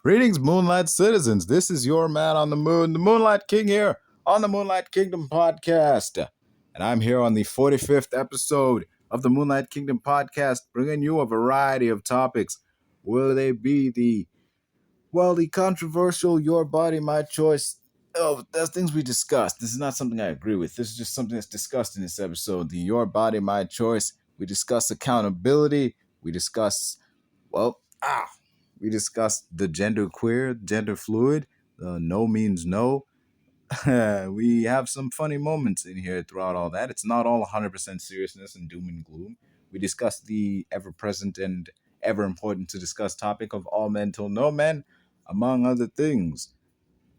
Greetings, Moonlight citizens. This is your man on the moon, the Moonlight King here on the Moonlight Kingdom podcast. And I'm here on the 45th episode of the Moonlight Kingdom podcast, bringing you a variety of topics. Will they be the controversial Your Body, My Choice? Oh, that's things we discussed. This is not something I agree with. This is just something that's discussed in this episode. The Your Body, My Choice. We discuss accountability. We discuss, well, we discussed the genderqueer, gender fluid, no means no. We have some funny moments in here throughout all that. It's not all 100% seriousness and doom and gloom. We discussed the ever present and ever important to discuss topic of all men till no men, among other things.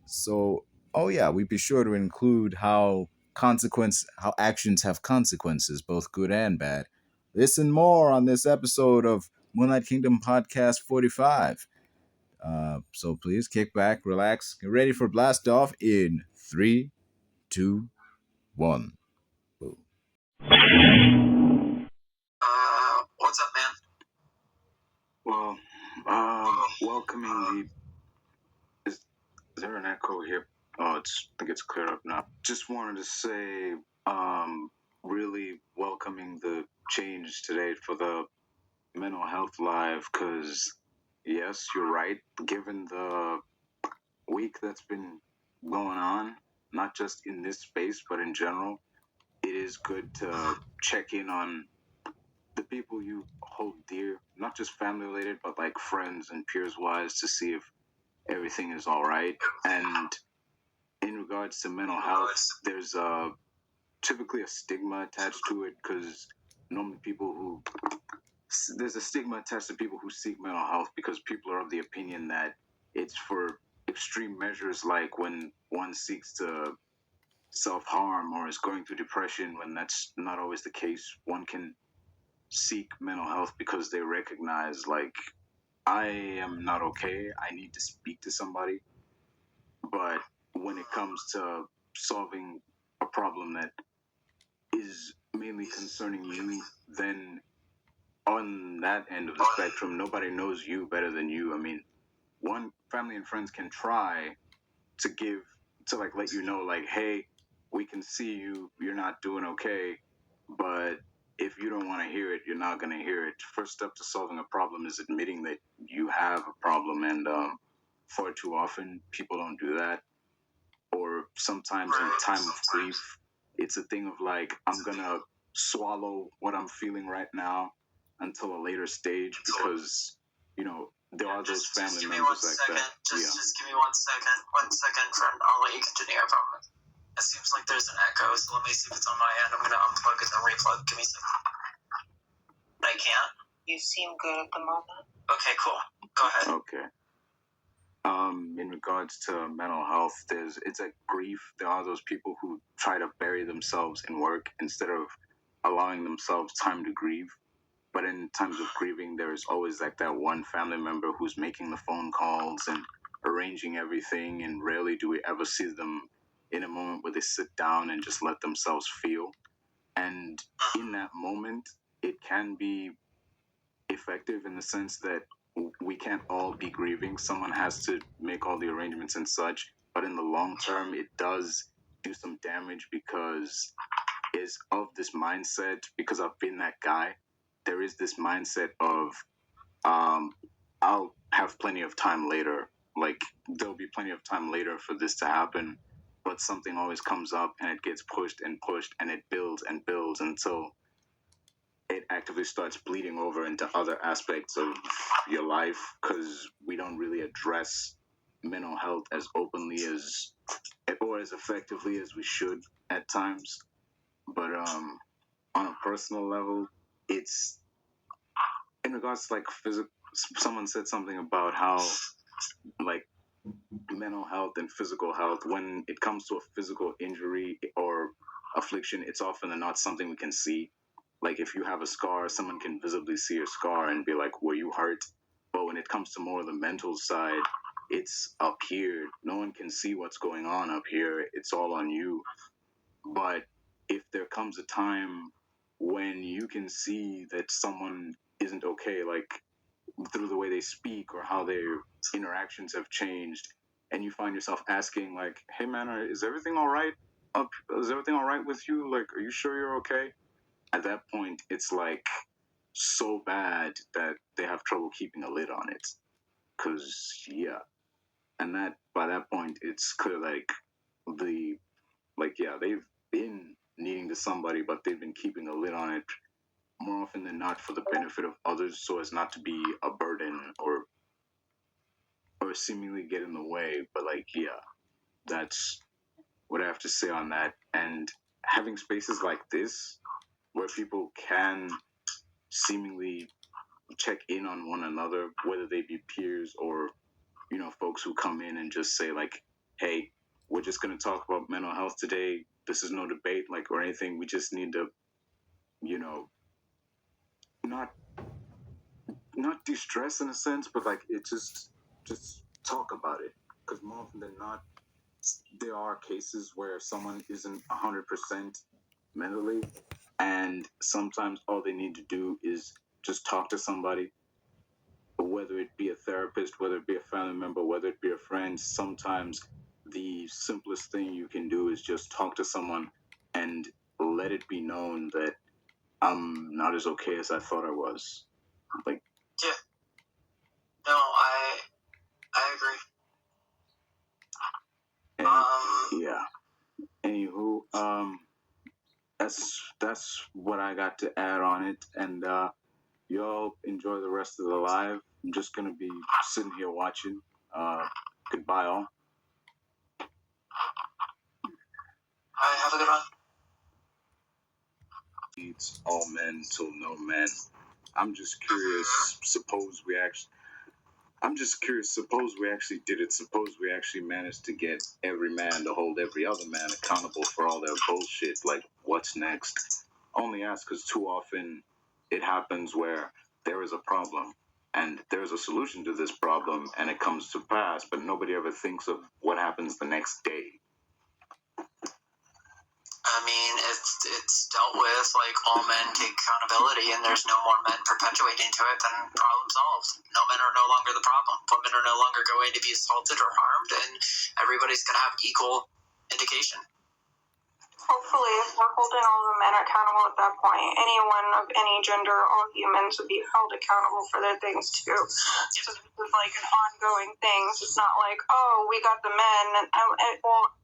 So, oh yeah, we be sure to include how actions have consequences, both good and bad. Listen more on this episode of Moonlight Kingdom Podcast 45. So please kick back, relax, get ready for blast off in 3, 2, 1. What's up, man? Well, welcoming the... Is there an echo here? Oh, I think it's cleared up now. Just wanted to say, really welcoming the change today for the mental health live, because, yes, you're right. Given the week that's been going on, not just in this space, but in general, it is good to check in on the people you hold dear, not just family related, but like friends and peers wise, to see if everything is all right. And in regards to mental health, there's typically a stigma attached to it, because normally there's a stigma attached to people who seek mental health, because people are of the opinion that it's for extreme measures, like when one seeks to self-harm or is going through depression, when that's not always the case. One can seek mental health because they recognize, like, I am not okay, I need to speak to somebody. But when it comes to solving a problem that is mainly concerning you, then on that end of the spectrum, nobody knows you better than you. I mean, one, family and friends can try to let you know, like, hey, we can see you're not doing okay, but if you don't want to hear it, you're not going to hear it. First step to solving a problem is admitting that you have a problem, and far too often people don't do that. Or sometimes in time of grief, it's a thing of like, I'm going to swallow what I'm feeling right now until a later stage, because, there are those family members like that. Just give me 1 second. 1 second, friend. I'll let you continue. I promise. It seems like there's an echo, so let me see if it's on my end. I'm going to unplug and then replug. Give me a second. I can't? You seem good at the moment. Okay, cool. Go ahead. Okay. In regards to mental health, it's a grief. There are those people who try to bury themselves in work instead of allowing themselves time to grieve. But in times of grieving, there's always like that one family member who's making the phone calls and arranging everything, and rarely do we ever see them in a moment where they sit down and just let themselves feel. And in that moment, it can be effective in the sense that we can't all be grieving. Someone has to make all the arrangements and such. But in the long term, it does do some damage, because is of this mindset, because I've been that guy. There is this mindset of, I'll have plenty of time later. Like, there'll be plenty of time later for this to happen. But something always comes up, and it gets pushed and pushed, and it builds and builds until it actively starts bleeding over into other aspects of your life, because we don't really address mental health as openly as, or as effectively as we should at times. But on a personal level, it's in regards to like physical. Someone said something about how like mental health and physical health, when it comes to a physical injury or affliction, it's often not something we can see. Like, if you have a scar, someone can visibly see your scar and be like, were you hurt? But when it comes to more of the mental side, it's up here. No one can see what's going on up here. It's all on you. But if there comes a time when you can see that someone isn't okay, like through the way they speak or how their interactions have changed, and you find yourself asking, like, "Hey, man, is everything all right? Is everything all right with you? Like, are you sure you're okay?" At that point, it's like so bad that they have trouble keeping a lid on it. Cause yeah, and that by that point, it's clear they've been needing to somebody, but they've been keeping a lid on it more often than not for the benefit of others, so as not to be a burden or seemingly get in the way. But like, yeah, that's what I have to say on that. And having spaces like this where people can seemingly check in on one another, whether they be peers or, folks who come in and just say like, "Hey, we're just going to talk about mental health today. This is no debate, like, or anything. We just need to, not de-stress in a sense, but like it just talk about it." Because more often than not, there are cases where someone isn't 100% mentally, and sometimes all they need to do is just talk to somebody, whether it be a therapist, whether it be a family member, whether it be a friend. Sometimes the simplest thing you can do is just talk to someone and let it be known that I'm not as okay as I thought I was. Like, Yeah. No, I agree. and, yeah. Anywho, that's what I got to add on it, and y'all enjoy the rest of the live. I'm just gonna be sitting here watching. Goodbye, all. Have a good one. It's all men till no men. I'm just curious. Suppose we actually did it. Suppose we actually managed to get every man to hold every other man accountable for all their bullshit. Like, what's next? Only ask because too often it happens where there is a problem and there's a solution to this problem and it comes to pass, but nobody ever thinks of what happens the next day. I mean, it's dealt with, like, all men take accountability and there's no more men perpetuating to it, then problem solved. No men are no longer the problem. Women are no longer going to be assaulted or harmed, and everybody's going to have equal indication. Hopefully, if we're holding all the men accountable at that point, anyone of any gender, all humans would be held accountable for their things too. So this is like an ongoing thing. So it's not like, oh, we got the men, and well,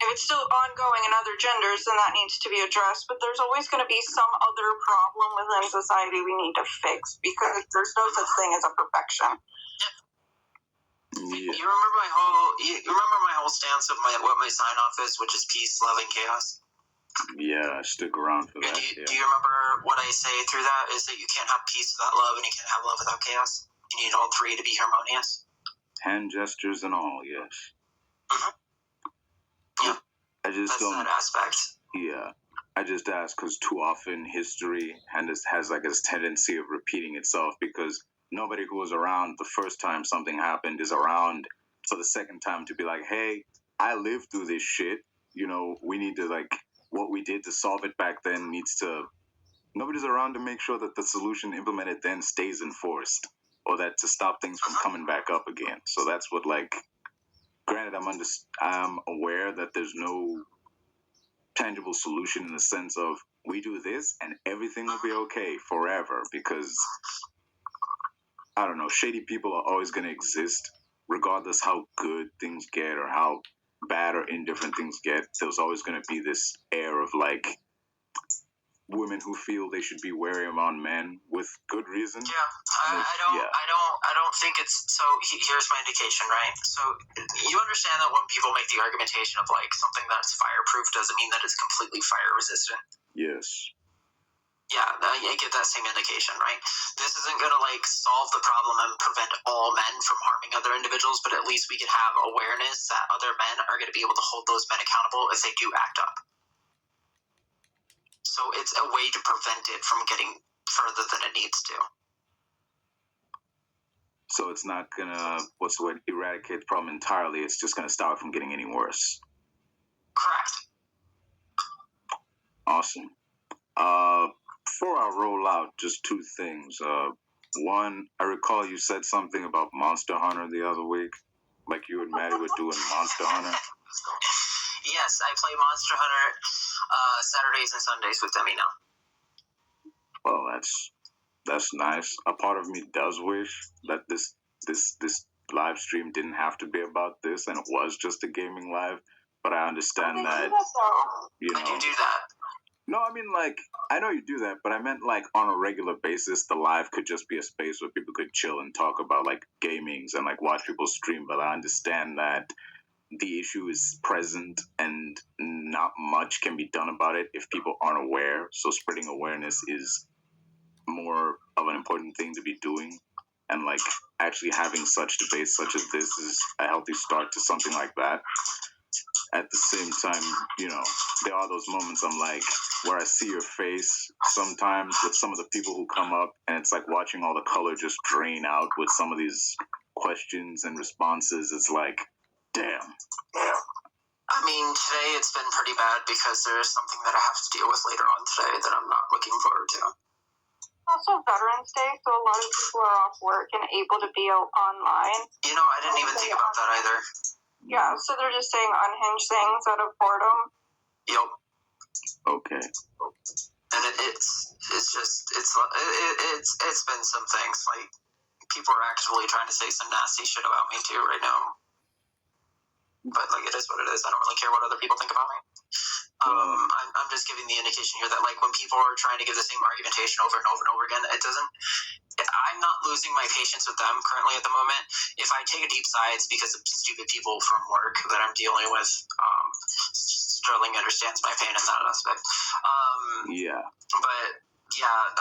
if it's still ongoing in other genders, then that needs to be addressed. But there's always going to be some other problem within society we need to fix, because there's no such thing as a perfection. Yeah. You remember my whole stance of what my sign off is, which is peace, love, and chaos. Yeah, stick around for that. Do you remember what I say through that? Is that you can't have peace without love, and you can't have love without chaos. You need all three to be harmonious. Hand gestures and all, yes. Mm-hmm. Yeah, That's that aspect. Yeah, I just ask because too often history has like this tendency of repeating itself, because nobody who was around the first time something happened is around for the second time to be like, "Hey, I lived through this shit. We need to, like, what we did to solve it back then needs to." Nobody's around to make sure that the solution implemented then stays enforced, or that to stop things from coming back up again. So that's what, like, granted, I'm aware that there's no tangible solution in the sense of we do this and everything will be okay forever, because I don't know, shady people are always going to exist regardless how good things get or how bad or indifferent things get. There's always going to be this air of, like, women who feel they should be wary around men with good reason. Yeah, I don't think it's so. Here's my indication, right? So you understand that when people make the argumentation of, like, something that's fireproof doesn't mean that it's completely fire resistant. Yes. Yeah, I get that same indication, right? This isn't going to, like, solve the problem and prevent all men from harming other individuals, but at least we could have awareness that other men are going to be able to hold those men accountable if they do act up. So it's a way to prevent it from getting further than it needs to. So it's not gonna, eradicate the problem entirely. It's just gonna stop it from getting any worse. Correct. Awesome. Before I roll out, just two things. One, I recall you said something about Monster Hunter the other week. Like you and Maddie were doing Monster Hunter. Yes, I play Monster Hunter Saturdays and Sundays with Demi now. Well, that's nice. A part of me does wish that this live stream didn't have to be about this and it was just a gaming live. But I understand that, you know. I do that. No, I mean, like, I know you do that, but I meant, like, on a regular basis, the live could just be a space where people could chill and talk about, like, gamings and, like, watch people stream. But I understand that the issue is present and not much can be done about it if people aren't aware. So spreading awareness is more of an important thing to be doing. And, like, actually having such debates such as this is a healthy start to something like that. At the same time, you know, there are those moments I'm like, where I see your face sometimes with some of the people who come up, and it's like watching all the color just drain out with some of these questions and responses. It's like, damn. I mean, today it's been pretty bad because there's something that I have to deal with later on today that I'm not looking forward to. Also Veterans Day, so a lot of people are off work and able to be online. You know, I didn't even think about that either. Yeah, so they're just saying unhinged things out of boredom. Yep. Okay. And it's been some things, like, people are actually trying to say some nasty shit about me too right now. But, like, it is what it is. I don't really care what other people think about me. I'm just giving the indication here that, like, when people are trying to give the same argumentation over and over and over again, I'm not losing my patience with them currently at the moment. If I take a deep sigh, it's because of stupid people from work that I'm dealing with. Sterling understands my pain in that aspect. Yeah. But, yeah,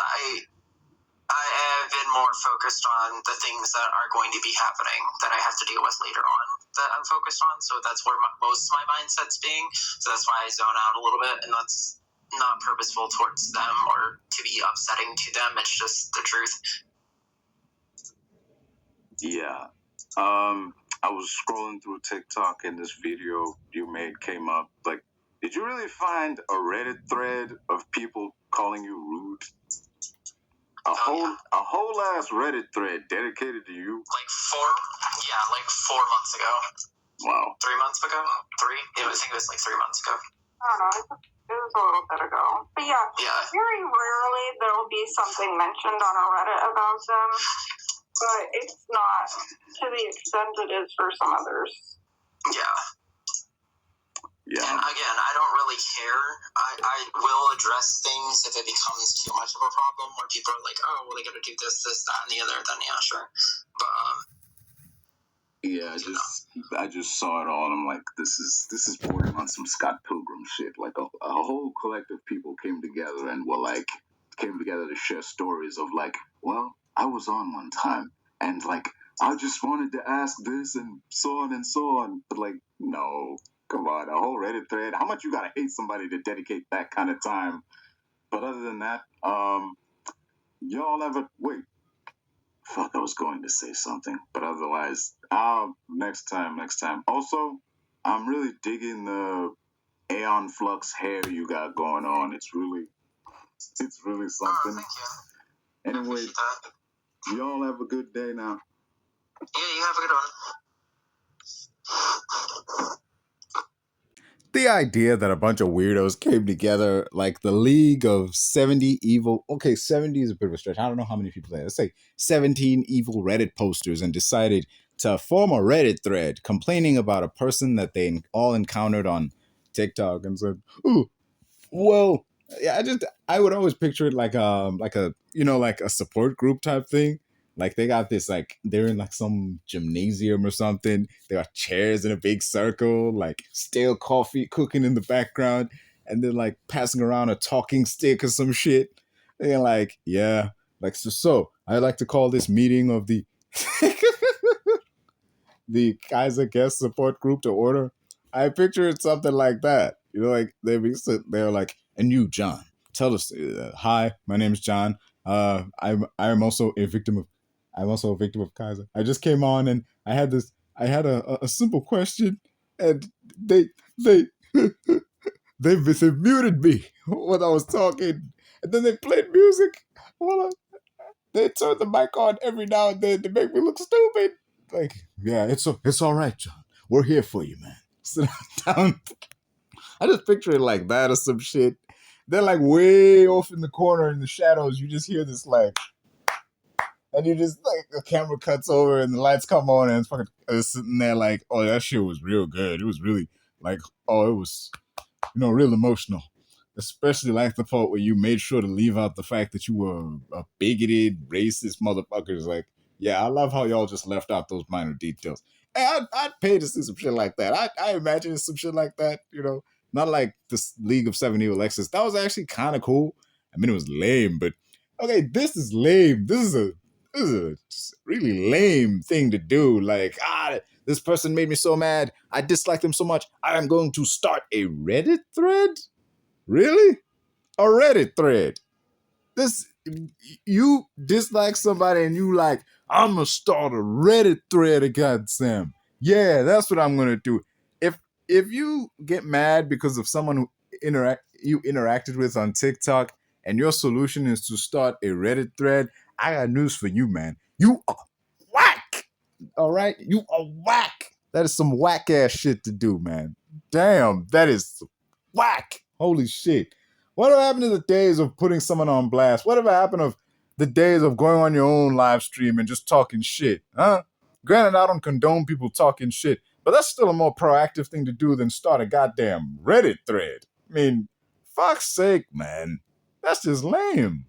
I have been more focused on the things that are going to be happening that I have to deal with later on that I'm focused on. So that's where most of my mindset's being. So that's why I zone out a little bit, and that's not purposeful towards them or to be upsetting to them. It's just the truth. Yeah. I was scrolling through TikTok and this video you made came up. Like, did you really find a Reddit thread of people calling you rude? A whole ass Reddit thread dedicated to you? Like 4 months ago. Wow. 3 months ago? I think it was like 3 months ago. I don't know, it was a little bit ago. But yeah, very rarely there will be something mentioned on a Reddit about them, but it's not to the extent it is for some others. Yeah. Yeah. And again, I don't really care. I will address things if it becomes too much of a problem where people are like, oh, well, they gotta do this, that, and the other, then yeah, sure. But, yeah, I just saw it all and I'm like, this is bordering on some Scott Pilgrim shit. Like a whole collective of people came together and came together to share stories of like, well, I was on one time and like I just wanted to ask this and so on and so on. But like, no. Come on, a whole Reddit thread. How much you gotta hate somebody to dedicate that kind of time? But other than that, y'all ever wait? Fuck, I was going to say something, but otherwise, next time. Also, I'm really digging the Aeon Flux hair you got going on. It's really something. Oh, thank you. Anyway, y'all have a good day now. Yeah, you have a good one. The idea that a bunch of weirdos came together, like the League of 70 evil... Okay, 70 is a bit of a stretch. I don't know how many people there. Let's say 17 evil Reddit posters and decided to form a Reddit thread complaining about a person that they all encountered on TikTok and said, ooh, well, yeah, I would always picture it like a support group type thing. Like they got this, like they're in like some gymnasium or something. They got chairs in a big circle, like stale coffee cooking in the background, and they're like passing around a talking stick or some shit. They're like, yeah, like so I'd like to call this meeting of the the Kaiser guest support group to order. I pictured something like that. You know, like they're like, and you, John, tell us. Hi, my name is John. I'm also a victim of Kaiser. I just came on and I had a simple question, and they they muted me when I was talking, and then they played music. Hold on. they turn the mic on every now and then to make me look stupid. Like, yeah, it's all right, John. We're here for you, man. Sit down. I just picture it like that or some shit. Then, like, way off in the corner in the shadows, you just hear this, like, and you just, like, the camera cuts over and the lights come on and it's fucking sitting there like, oh, that shit was real good. It was really, like, oh, it was, real emotional. Especially like the part where you made sure to leave out the fact that you were a bigoted, racist motherfuckers. Like, yeah, I love how y'all just left out those minor details. Hey, I'd pay to see some shit like that. I imagine some shit like that, Not like this League of Seven Evil Exes. That was actually kind of cool. I mean, it was lame, but okay, this is lame. This is a really lame thing to do. Like, this person made me so mad. I dislike them so much. I am going to start a Reddit thread? Really? A Reddit thread. This, you dislike somebody and you like, I'm gonna start a Reddit thread against them. Yeah, that's what I'm gonna do. If you get mad because of someone who you interacted with on TikTok and your solution is to start a Reddit thread, I got news for you, man. You are whack. All right? You are whack. That is some whack ass shit to do, man. Damn, that is whack. Holy shit. Whatever happened to the days of putting someone on blast? Whatever happened of the days of going on your own live stream and just talking shit? Huh? Granted, I don't condone people talking shit, but that's still a more proactive thing to do than start a goddamn Reddit thread. I mean, fuck's sake, man. That's just lame.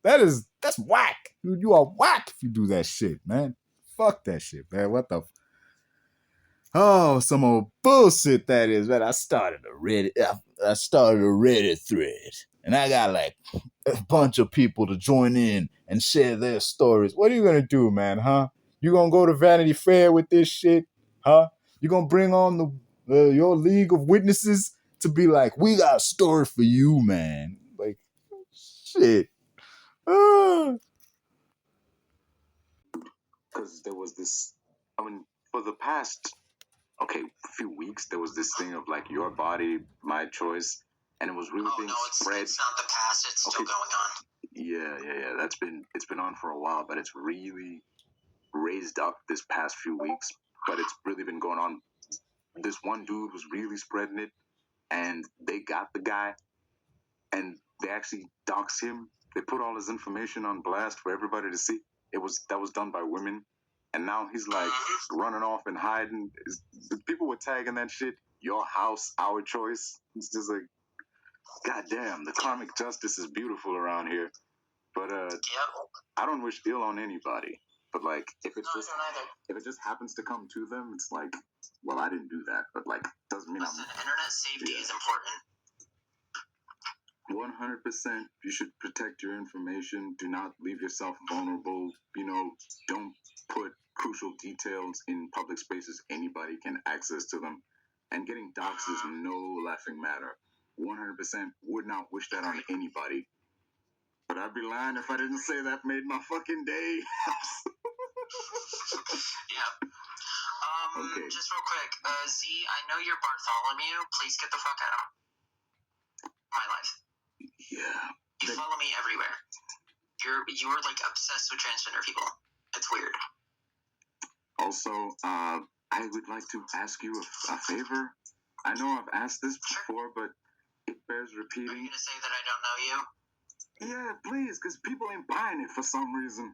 That's whack. You are whack if you do that shit, man. Fuck that shit, man. What the Oh, some old bullshit that is, man. I started a Reddit thread. And I got like a bunch of people to join in and share their stories. What are you gonna do, man, huh? You gonna go to Vanity Fair with this shit? Huh? You gonna bring on your league of witnesses to be like, we got a story for you, man. Like, shit. Because there was this, for the past, few weeks, there was this thing of like your body, my choice, and it was really being spread. It's not the past, it's still going on. Yeah. It's been on for a while, but it's really raised up this past few weeks. But it's really been going on. This one dude was really spreading it, and they got the guy, and they actually doxed him. They put all his information on blast for everybody to see. That was done by women. And now he's like running off and hiding. People were tagging that shit, your house, our choice. It's just like, goddamn, the karmic justice is beautiful around here. But I don't wish ill on anybody. But like, if it just happens to come to them, it's like, well, I didn't do that. But like, doesn't mean internet safety is important. 100%. You should protect your information. Do not leave yourself vulnerable. Don't put crucial details in public spaces. Anybody can access to them. And getting doxxed is no laughing matter. 100% would not wish that on anybody. But I'd be lying if I didn't say that made my fucking day. Yeah. Okay. Just real quick, Z, I know you're Bartholomew. Please get the fuck out of my life. Yeah. You follow me everywhere. You're like obsessed with transgender people. It's weird. Also, I would like to ask you a favor. I know I've asked this before, but it bears repeating. Are you gonna say that I don't know you? Yeah, please, because people ain't buying it for some reason.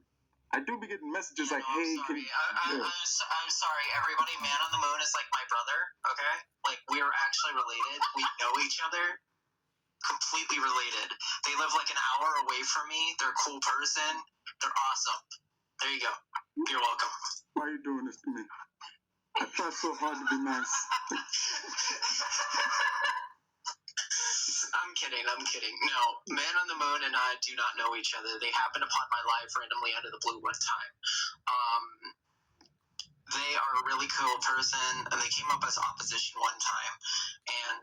I do be getting messages like, hey, I'm sorry, everybody. Man on the Moon is like my brother, okay? Like, we are actually related. We know each other. Completely related. They live like an hour away from me. They're a cool person. They're awesome. There you go. You're welcome. Why are you doing this to me? I try so hard to be nice. I'm kidding. No, Man on the Moon and I do not know each other. They happened upon my life randomly out of the blue one time. They are a really cool person, and they came up as opposition one time, and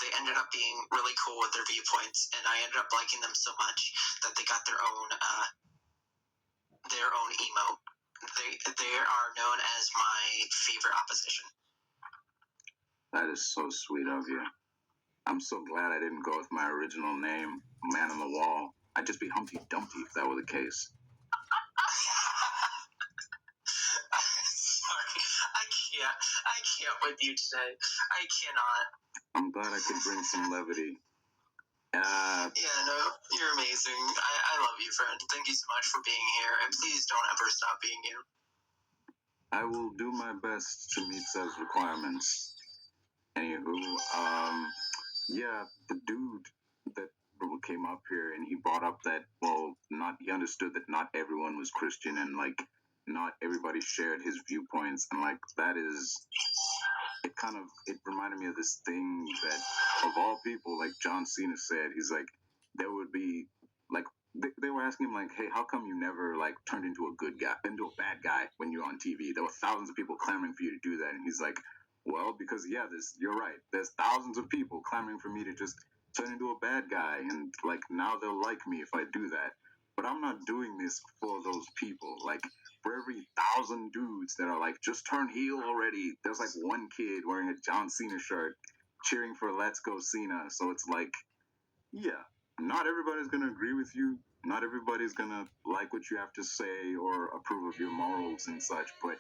they ended up being really cool with their viewpoints, and I ended up liking them so much that they got their own emote. They are known as my favorite opposition. That is so sweet of you. I'm so glad I didn't go with my original name, Man on the Wall. I'd just be Humpty Dumpty if that were the case. Sorry, I can't with you today. I cannot. I'm glad I could bring some levity. Yeah, no, you're amazing. I love you, friend. Thank you so much for being here, and please don't ever stop being you. I will do my best to meet those requirements. Anywho, yeah, the dude that came up here and he brought up that, well, he understood that not everyone was Christian and, like, not everybody shared his viewpoints, and, like, that is, it reminded me of this thing that, of all people, like John Cena said, he's like, there would be, like, they were asking him, like, hey, how come you never, like, turned into a bad guy when you're on TV? There were thousands of people clamoring for you to do that. And he's like, well, because, yeah, you're right. There's thousands of people clamoring for me to just turn into a bad guy. And, like, now they'll like me if I do that. But I'm not doing this for those people. Like, for every 1,000 dudes that are like, just turn heel already, there's, like, one kid wearing a John Cena shirt cheering for Let's Go Cena. So it's like, yeah. Not everybody's going to agree with you. Not everybody's going to like what you have to say or approve of your morals and such, but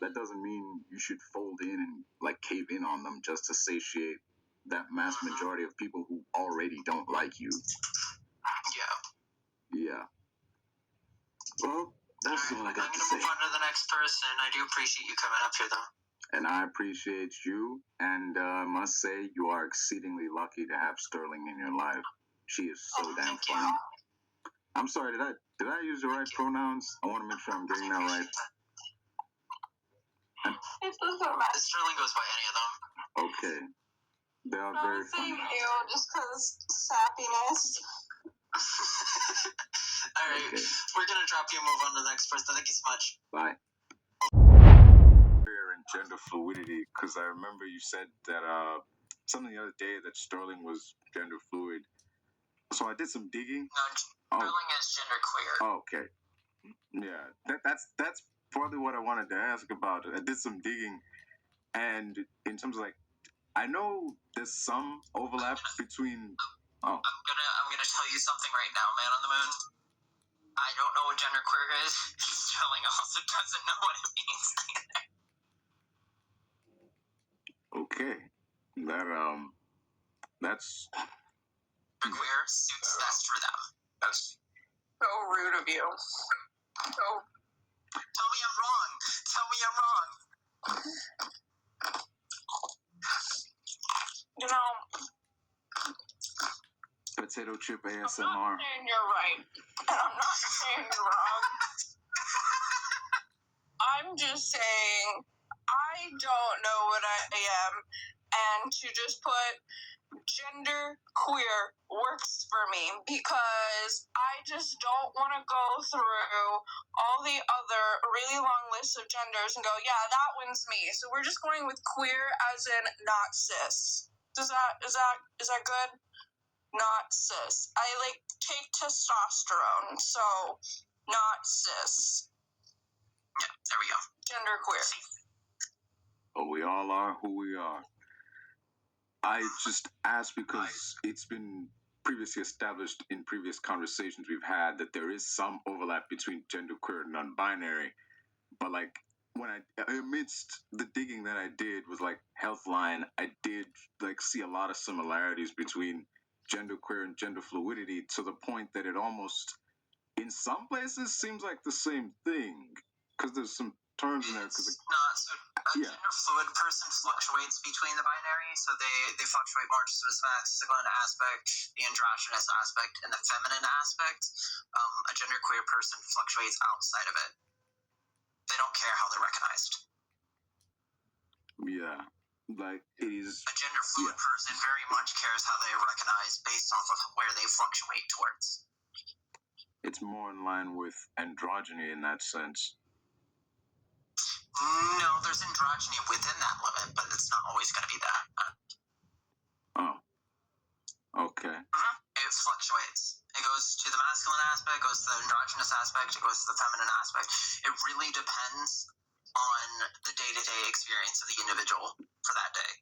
that doesn't mean you should fold in and, like, cave in on them just to satiate that mass majority of people who already don't like you. Yeah. Well, that's all I got to say. I'm going to move on to the next person. I do appreciate you coming up here, though. And I appreciate you, and I must say you are exceedingly lucky to have Sterling in your life. She is so damn fun. I'm sorry, did I use the right pronouns? I want to make sure I'm getting that right. It doesn't matter. Sterling goes by any of them. Okay. They are very fun. Same you, just because sappiness. Alright, okay. We're going to drop you and move on to the next person. Thank you so much. Bye. And gender fluidity, because I remember you said that something the other day that Sterling was gender fluid. So I did some digging. No, Sterling is genderqueer. Oh, okay. Yeah, that's probably what I wanted to ask about. I did some digging, and in terms of, like, I know there's some overlap between. Oh. I'm gonna tell you something right now, man on the moon. I don't know what genderqueer is. Sterling also doesn't know what it means either. Okay, that's queer suits best for them. That's so rude of you. Tell me I'm wrong. Tell me I'm wrong. You know, potato chip ASMR. I'm not saying you're right, and I'm not saying you're wrong. I'm just saying I don't know what I am, and to just put genderqueer works for me because I just don't want to go through all the other really long lists of genders and go, yeah, that one's me. So we're just going with queer as in not cis. Is that good? Not cis. I take testosterone, so not cis. Yeah, there we go. Genderqueer. Oh, we all are who we are. I just asked because it's been previously established in previous conversations we've had that there is some overlap between genderqueer and non-binary, but, like, when amidst the digging that I did with, like, Healthline, I did, like, see a lot of similarities between genderqueer and gender fluidity to the point that it almost, in some places, seems like the same thing, because there's some terms in there. It's not. So a gender fluid person fluctuates between the binary, so they fluctuate more just with the masculine aspect, the androgynous aspect, and the feminine aspect. A genderqueer person fluctuates outside of it. They don't care how they're recognized. Yeah, like, it is. A gender fluid person very much cares how they are recognized based off of where they fluctuate towards. It's more in line with androgyny in that sense. No, there's androgyny within that limit, but it's not always going to be that. Oh. Okay. It fluctuates. It goes to the masculine aspect, goes to the androgynous aspect, it goes to the feminine aspect. It really depends on the day-to-day experience of the individual for that day,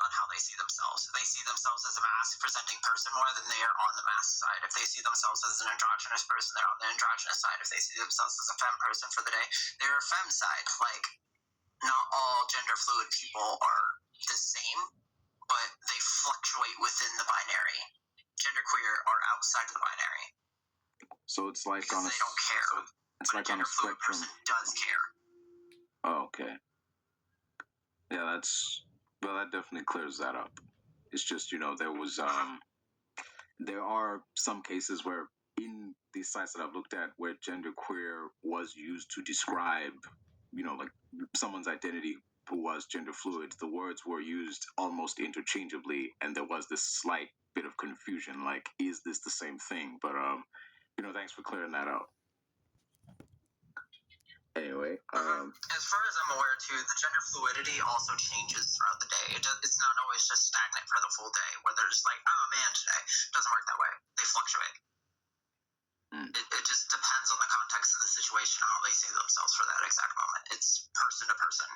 on how they see themselves. If they see themselves as a masc-presenting person more, then they are on the masc side. If they see themselves as an androgynous person, they're on the androgynous side. If they see themselves as a femme person for the day, they're a femme side. Like, not all gender fluid people are the same, but they fluctuate within the binary. Genderqueer are outside of the binary. So it's like because they don't care. It's like on a fluid spectrum. person does care. Oh, okay. Yeah, that definitely clears that up. It's just, there are some cases where in these sites that I've looked at where genderqueer was used to describe, like someone's identity who was gender fluid, the words were used almost interchangeably, and there was this slight bit of confusion, like, is this the same thing? But, thanks for clearing that out. Anyway, as far as I'm aware, too, the gender fluidity also changes throughout the day. It's not always just stagnant for the full day, where they're just like, I'm a man today. It doesn't work that way. They fluctuate. It just depends on the context of the situation, how they see themselves for that exact moment. It's person to person.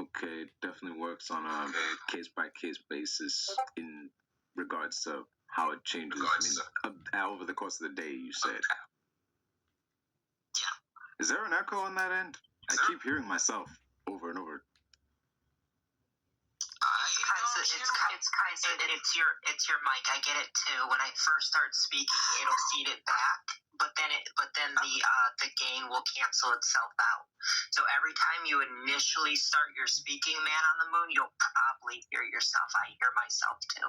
Okay, it definitely works on a case-by-case basis in regards to how it changes. Over the course of the day, you said. Yeah. Is there an echo on that end? I keep hearing myself over and over. It's your mic. I get it too. When I first start speaking, it'll feed it back, but then the gain will cancel itself out. So every time you initially start your speaking, man on the moon, you'll probably hear yourself. I hear myself too.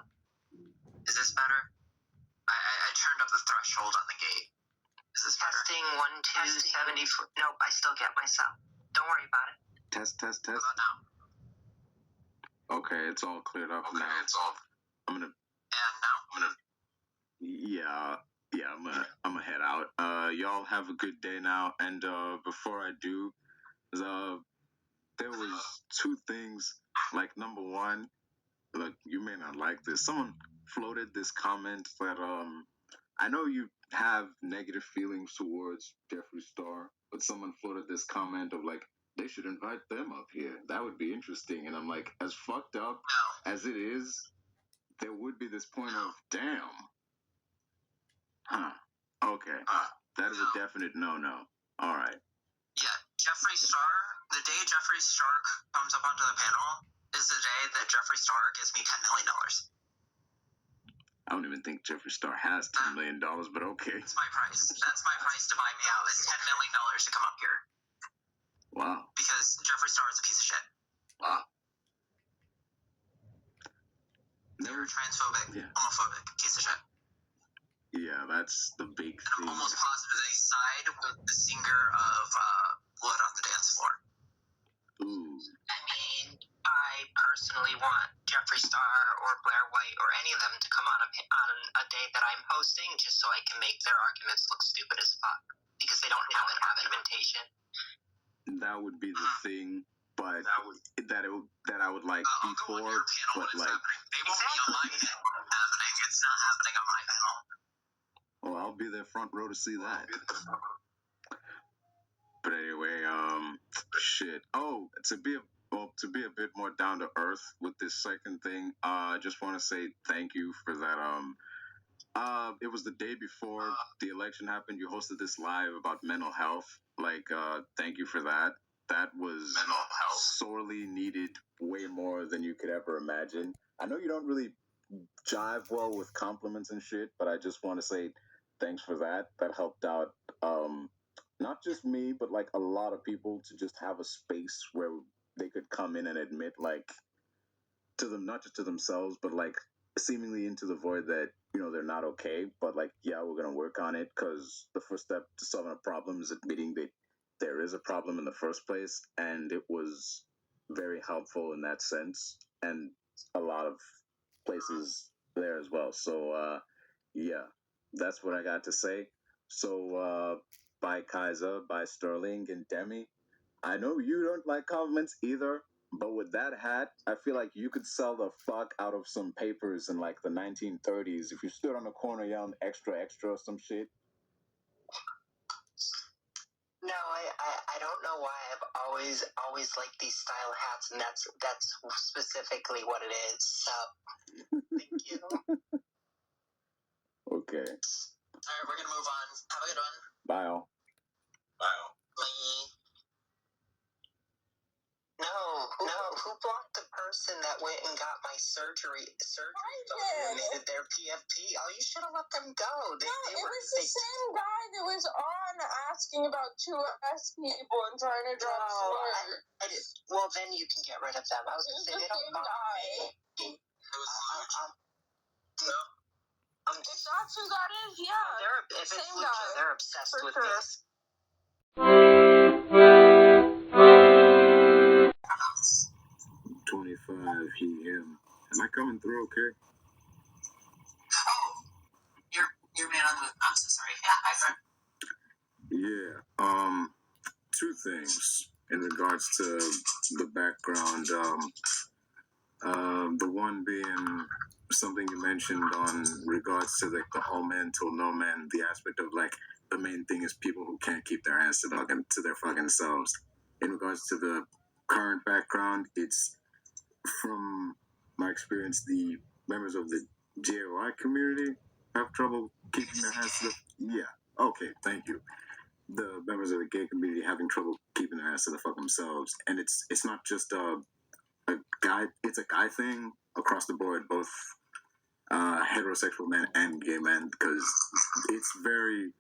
Is this better? I turned up the threshold on the gate. Is this better? Testing 1, 2, 70. Nope, I still get myself. Don't worry about it. Test. What about now? Okay, it's all cleared up now. I'm gonna. And now? I'm gonna head out. Y'all have a good day now. And before I do, there was 2 things. Like, number one, look, you may not like this. Someone floated this comment that I know you have negative feelings towards Jeffree Star, but someone floated this comment of like, they should invite them up here. That would be interesting. And I'm like, as fucked up as it is, there would be this point of, damn. Huh. Okay. That is a definite no-no. All right. Yeah, Jeffree Star, the day Jeffree Star comes up onto the panel is the day that Jeffree Star gives me $10 million. I don't even think Jeffree Star has $10 million, but okay. That's my price. That's my price to buy me out. Is $10 million to come up here. Wow. Because Jeffree Star is a piece of shit. Wow. They're transphobic, homophobic, piece of shit. Yeah, that's the big and thing. I'm almost positive they side with the singer of Blood on the Dance Floor. Ooh. I mean, I personally want Jeffree Star or Blair White or any of them to come on a day that I'm hosting just so I can make their arguments look stupid as fuck. Because they don't have an argumentation. That would be the thing, but that I would like before, but like they won't be on my panel happening. It's not happening on my panel. Well, I'll be there front row to see that. But anyway, shit. Oh, to be a bit more down to earth with this second thing, I just want to say thank you for that. It was the day before the election happened. You hosted this live about mental health. Like, thank you for that. That was mental health sorely needed, way more than you could ever imagine. I know you don't really jive well with compliments and shit, but I just want to say thanks for that. That helped out, not just me, but like a lot of people to just have a space where they could come in and admit, like, to them, not just to themselves, but like seemingly into the void that, they're not okay, but like, yeah, we're going to work on it, because the first step to solving a problem is admitting that there is a problem in the first place. And it was very helpful in that sense, and a lot of places there as well. So yeah, that's what I got to say. So bye Kiza, bye Sterling and Demi. I know you don't like compliments either, but with that hat, I feel like you could sell the fuck out of some papers in like the 1930s if you stood on the corner yelling extra extra or some shit. No, I don't know why I've always liked these style hats, and that's specifically what it is. So, thank you. Okay. All right, we're gonna move on. Have a good one. Bye all. Bye. No. Who blocked the person that went and got my surgery and made it their PFP? Oh, you should have let them go. It was the same guy that was on asking about 2S people and trying to drop slurs. Well, then you can get rid of them. I was going to say, they don't bother me. No. If that's who that is, yeah. If it's Lucha, they're obsessed with me. 25, he, him. Am I coming through okay? Oh, you're man on the moon. I'm so sorry. Yeah, hi, friend. Yeah, two things in regards to the background. The one being something you mentioned on regards to like the all men till no men, the aspect of like the main thing is people who can't keep their hands to their fucking selves. In regards to the current background, it's from my experience, the members of the JOI community have trouble keeping their hands to the... Yeah, okay, thank you. The members of the gay community having trouble keeping their hands to the fuck themselves. And it's not just a guy, it's a guy thing across the board, both heterosexual men and gay men, because it's very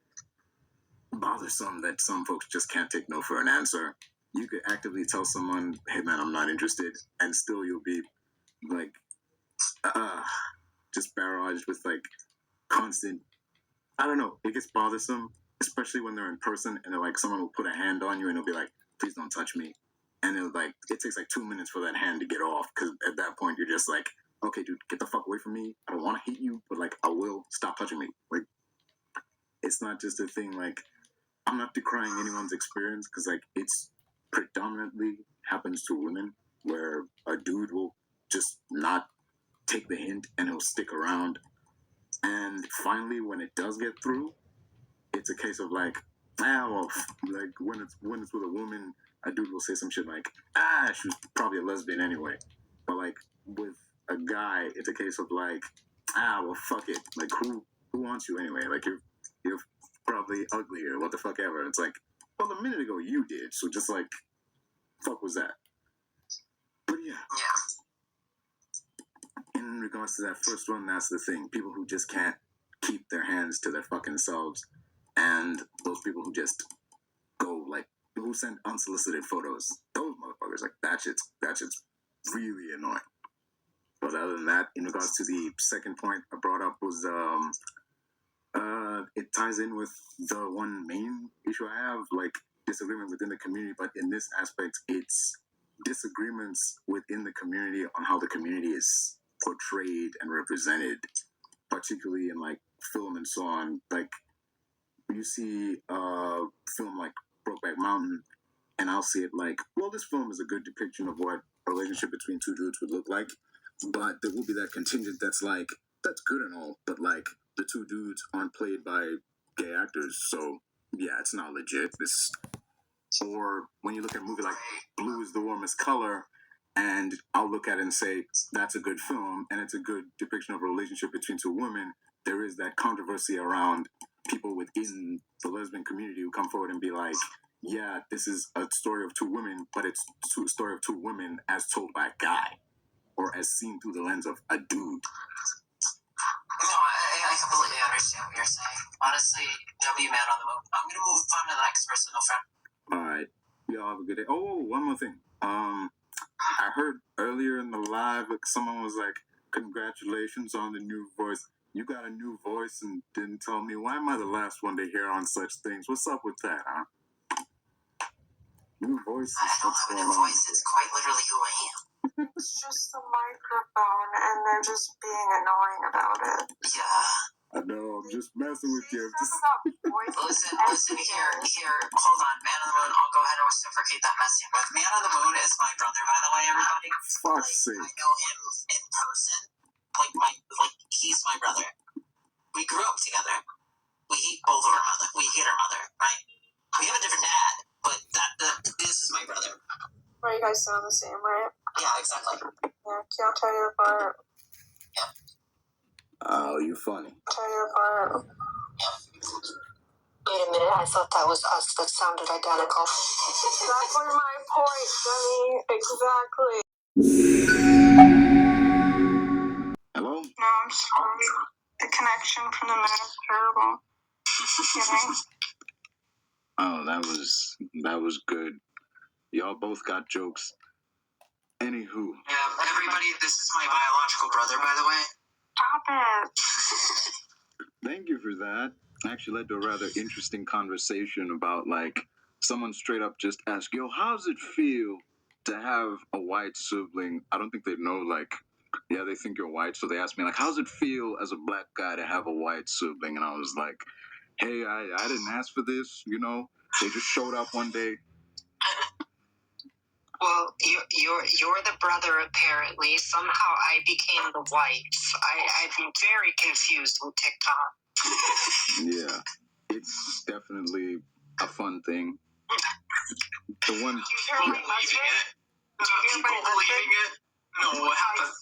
bothersome that some folks just can't take no for an answer. You could actively tell someone, hey man, I'm not interested, and still you'll be like just barraged with like constant, I don't know, it gets bothersome, especially when they're in person and they're like, someone will put a hand on you and it'll be like, please don't touch me, and it takes like 2 minutes for that hand to get off, because at that point you're just like, okay dude, get the fuck away from me, I don't want to hit you, but like I will, stop touching me. Like, it's not just a thing, like, I'm not decrying anyone's experience, because like it's predominantly happens to women, where a dude will just not take the hint and he'll stick around, and finally when it does get through, it's a case of like, well, like when it's with a woman, a dude will say some shit like, she was probably a lesbian anyway, but like with a guy, it's a case of like, well, fuck it, like who wants you anyway, like you're probably ugly or what the fuck ever. It's like, well, a minute ago you did, so just like, fuck was that? But yeah. In regards to that first one, that's the thing. People who just can't keep their hands to their fucking selves, and those people who just go like, who send unsolicited photos. Those motherfuckers, like that shit's really annoying. But other than that, in regards to the second point I brought up was it ties in with the one main issue I have, like disagreement within the community, but in this aspect, it's disagreements within the community on how the community is portrayed and represented, particularly in like film and so on. Like you see a film like Brokeback Mountain, and I'll see it like, well, this film is a good depiction of what a relationship between two dudes would look like, but there will be that contingent that's like, that's good and all, but like the two dudes aren't played by gay actors, so yeah, it's not legit. Or when you look at a movie like Blue is the Warmest Color, and I'll look at it and say, that's a good film, and it's a good depiction of a relationship between two women, there is that controversy around people within the lesbian community who come forward and be like, yeah, this is a story of two women, but it's a story of two women as told by a guy, or as seen through the lens of a dude. No, I completely understand what you're saying. Honestly, W man on the moon. I'm gonna move on to the next person, no friend. Alright. Y'all have a good day. Oh, one more thing. I heard earlier in the live, like, someone was like, congratulations on the new voice. You got a new voice and didn't tell me. Why am I the last one to hear on such things? What's up with that, huh? New voice? I don't have a new voice. It's quite literally who I am. It's just the microphone, and they're just being annoying about it. Yeah. I know, I'm just messing with you. Listen here. Hold on, man on the moon. I'll go ahead and reciprocate that messing with. Man on the moon is my brother, by the way, everybody. Fuck's sake. I know him in person. He's my brother. We grew up together. We hate our mother, right? We have a different dad. sound the same, right? Yeah, exactly. Yeah, can't tell you apart. Oh, you funny. Tell you apart. Wait a minute, I thought that was us. That sounded identical. Exactly my point, Jenny. Exactly. Hello? No, I'm sorry. The connection from the moon is terrible. Kidding. Oh, that was good. Y'all both got jokes. Anywho. Yeah, everybody, this is my biological brother, by the way. Stop it. Thank you for that. Actually led to a rather interesting conversation about, like, someone straight up just asked, yo, how's it feel to have a white sibling? I don't think they know, like, yeah, they think you're white, so they asked me, like, how's it feel as a black guy to have a white sibling? And I was like, hey, I didn't ask for this, you know? They just showed up one day. Well, you're the brother, apparently. Somehow I became the wife. I've been very confused with TikTok. Yeah, it's definitely a fun thing. The one. Do you hear my husband? Do you hear my husband? No, what happened?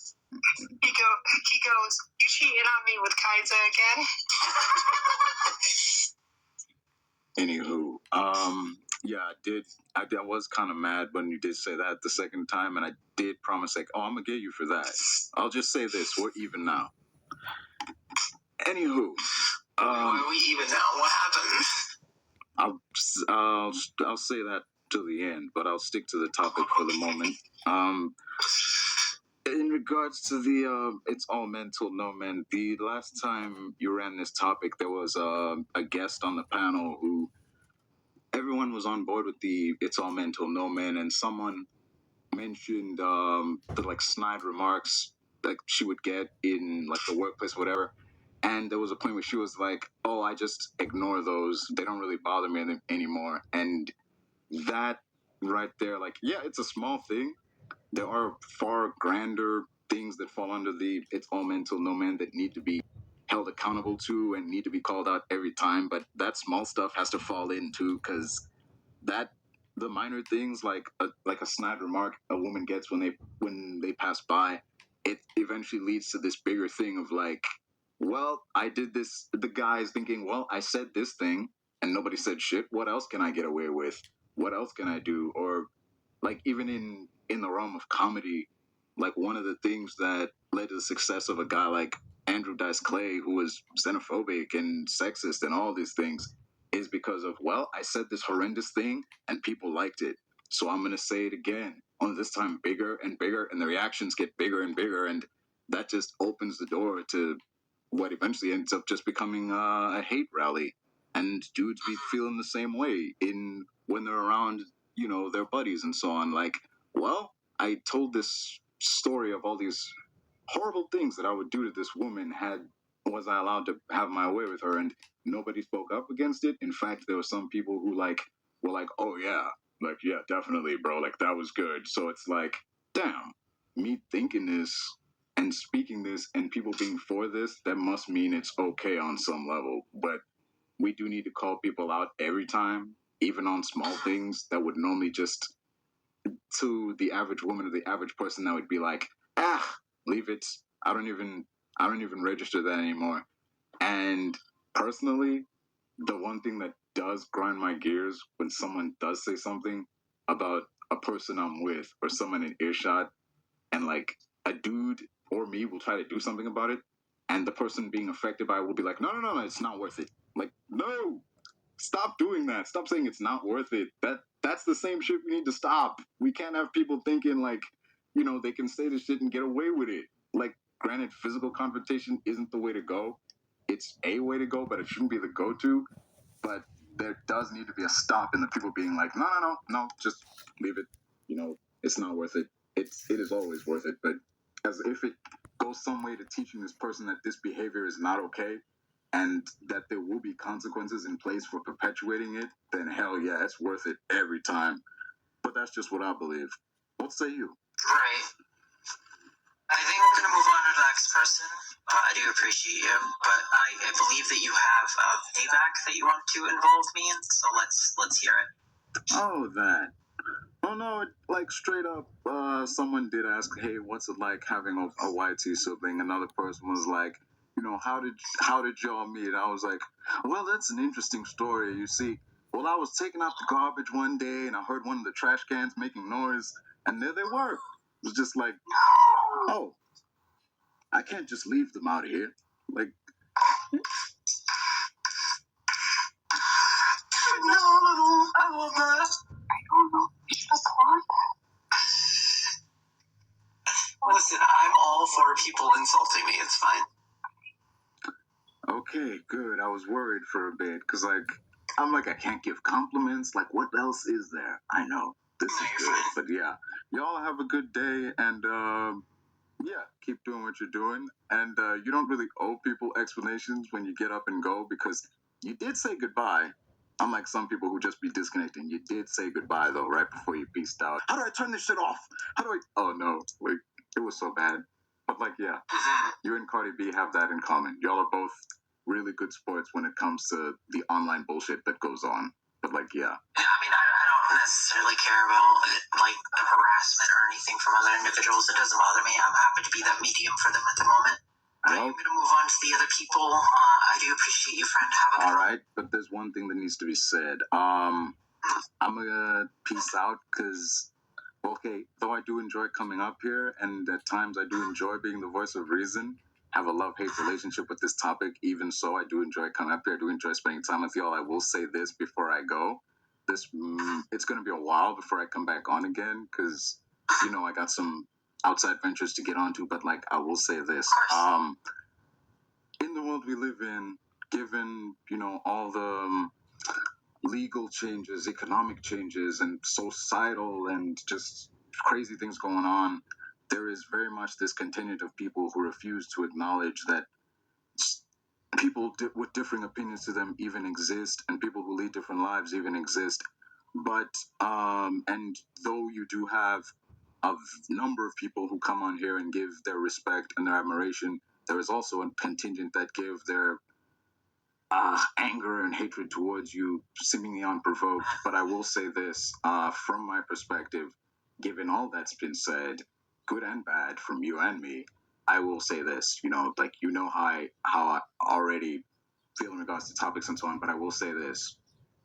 He goes, you cheating on me with Kiza again? Anywho, yeah, I was kind of mad when you did say that the second time, and I did promise, like, oh, I'm gonna get you for that. I'll just say this: we're even now. Anywho, Why are we even now? What happened? I'll say that to the end, but I'll stick to the topic for the moment. In regards to the it's all mental, no men. The last time you ran this topic, there was a guest on the panel who everyone was on board with the it's all mental, no men, and someone mentioned the like snide remarks that she would get in like the workplace, whatever. And there was a point where she was like, "Oh, I just ignore those. They don't really bother me anymore." And that right there, like, yeah, it's a small thing. There are far grander things that fall under the it's all mental, no man that need to be held accountable to and need to be called out every time. But that small stuff has to fall in too, because that the minor things like a snide remark a woman gets when they pass by, it eventually leads to this bigger thing of like, well, I did this. The guy's thinking, well, I said this thing and nobody said shit. What else can I get away with? What else can I do? Or like even in the realm of comedy, like one of the things that led to the success of a guy like Andrew Dice Clay, who was xenophobic and sexist and all these things, is because of, well, I said this horrendous thing and people liked it, so I'm gonna say it again, only this time bigger and bigger, and the reactions get bigger and bigger, and that just opens the door to what eventually ends up just becoming a hate rally, and dudes be feeling the same way in when they're around, you know, their buddies and so on. Like, well, I told this story of all these horrible things that I would do to this woman was I allowed to have my way with her, and nobody spoke up against it. In fact, there were some people who were like, oh yeah, like, yeah, definitely, bro, like that was good. So it's like, damn, me thinking this and speaking this and people being for this, that must mean it's okay on some level. But we do need to call people out every time, even on small things that would normally just, to the average woman or the average person, that would be like, leave it. I don't even register that anymore. And personally, the one thing that does grind my gears when someone does say something about a person I'm with or someone in earshot, and like a dude or me will try to do something about it, and the person being affected by it will be like, no, it's not worth it. Like, no, stop doing that. Stop saying it's not worth it. That's the same shit we need to stop. We can't have people thinking like, you know, they can say this shit and get away with it. Like, granted, physical confrontation isn't the way to go. It's a way to go, but it shouldn't be the go-to. But there does need to be a stop in the people being like, no, just leave it. You know, it's not worth it. It is always worth it. But as if it goes some way to teaching this person that this behavior is not okay, and that there will be consequences in place for perpetuating it, then hell yeah, it's worth it every time. But that's just what I believe. What say you? Right. I think we're going to move on to the next person. I do appreciate you, but I believe that you have payback that you want to involve me in, so let's hear it. Oh, that. No, like straight up, someone did ask, "Hey, what's it like having a YT sibling?" Another person was like, how did y'all meet? I was like, well, that's an interesting story. You see, well, I was taking out the garbage one day and I heard one of the trash cans making noise, and there they were. It was just like, oh, I can't just leave them out here. Like, no, I love that. I don't know. You just want that. Listen, I'm all for people insulting me. It's fine. Okay, good. I was worried for a bit because, I'm like, I can't give compliments. Like, what else is there? I know this is good, but yeah, y'all have a good day, and yeah, keep doing what you're doing. And you don't really owe people explanations when you get up and go because you did say goodbye. Unlike some people who just be disconnecting, you did say goodbye though, right before you peaced out. How do I turn this shit off? How do I? Oh no, like it was so bad. But yeah, you and Cardi B have that in common. Y'all are both really good sports when it comes to the online bullshit that goes on. But yeah. I mean, I don't necessarily care about the harassment or anything from other individuals. It doesn't bother me. I'm happy to be that medium for them at the moment. I'm going to move on to the other people. I do appreciate you, friend. Have a good one. All right, but there's one thing that needs to be said. I'm gonna peace out because, okay, though I do enjoy coming up here, and at times I do enjoy being the voice of reason, have a love-hate relationship with this topic. Even so, I do enjoy coming up here. I do enjoy spending time with y'all. I will say this before I go. It's gonna be a while before I come back on again because, I got some outside ventures to get onto. But I will say this. In the world we live in, given, all the legal changes, economic changes, and societal and just crazy things going on, there is very much this contingent of people who refuse to acknowledge that people with differing opinions to them even exist, and people who lead different lives even exist. But and though you do have a number of people who come on here and give their respect and their admiration, there is also a contingent that give their anger and hatred towards you seemingly unprovoked. But I will say this, from my perspective, given all that's been said, good and bad, from you and me, I will say this, how I already feel in regards to topics and so on, but I will say this.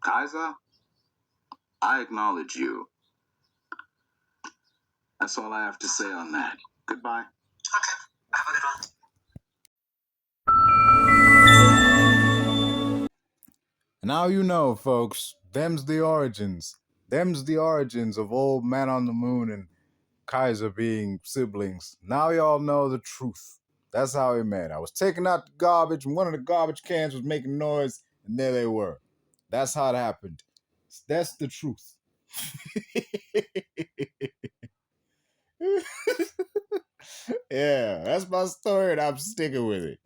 Kiza, I acknowledge you. That's all I have to say on that. Goodbye. Okay. Have a good one. Now you know, folks. Them's the origins. Them's the origins of Old Man on the Moon and Kaiser being siblings. Now y'all know the truth. That's how we met. I was taking out the garbage, and one of the garbage cans was making noise, and there they were. That's how it happened. That's the truth. Yeah, that's my story, and I'm sticking with it.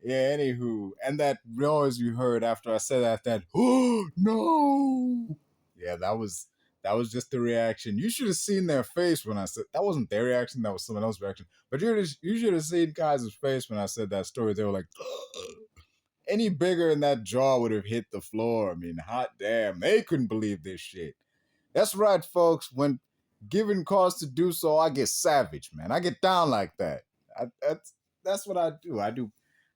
Yeah, anywho, and that noise you heard after I said that oh no, yeah, that was just the reaction. You should have seen their face when I said that wasn't their reaction, that was someone else's reaction. But you should have seen Kaiser's face when I said that story. They were like, any bigger and that jaw would have hit the floor. I mean, hot damn, they couldn't believe this shit. That's right, folks. When given cause to do so, I get savage, man. I get down like that. That's what I do.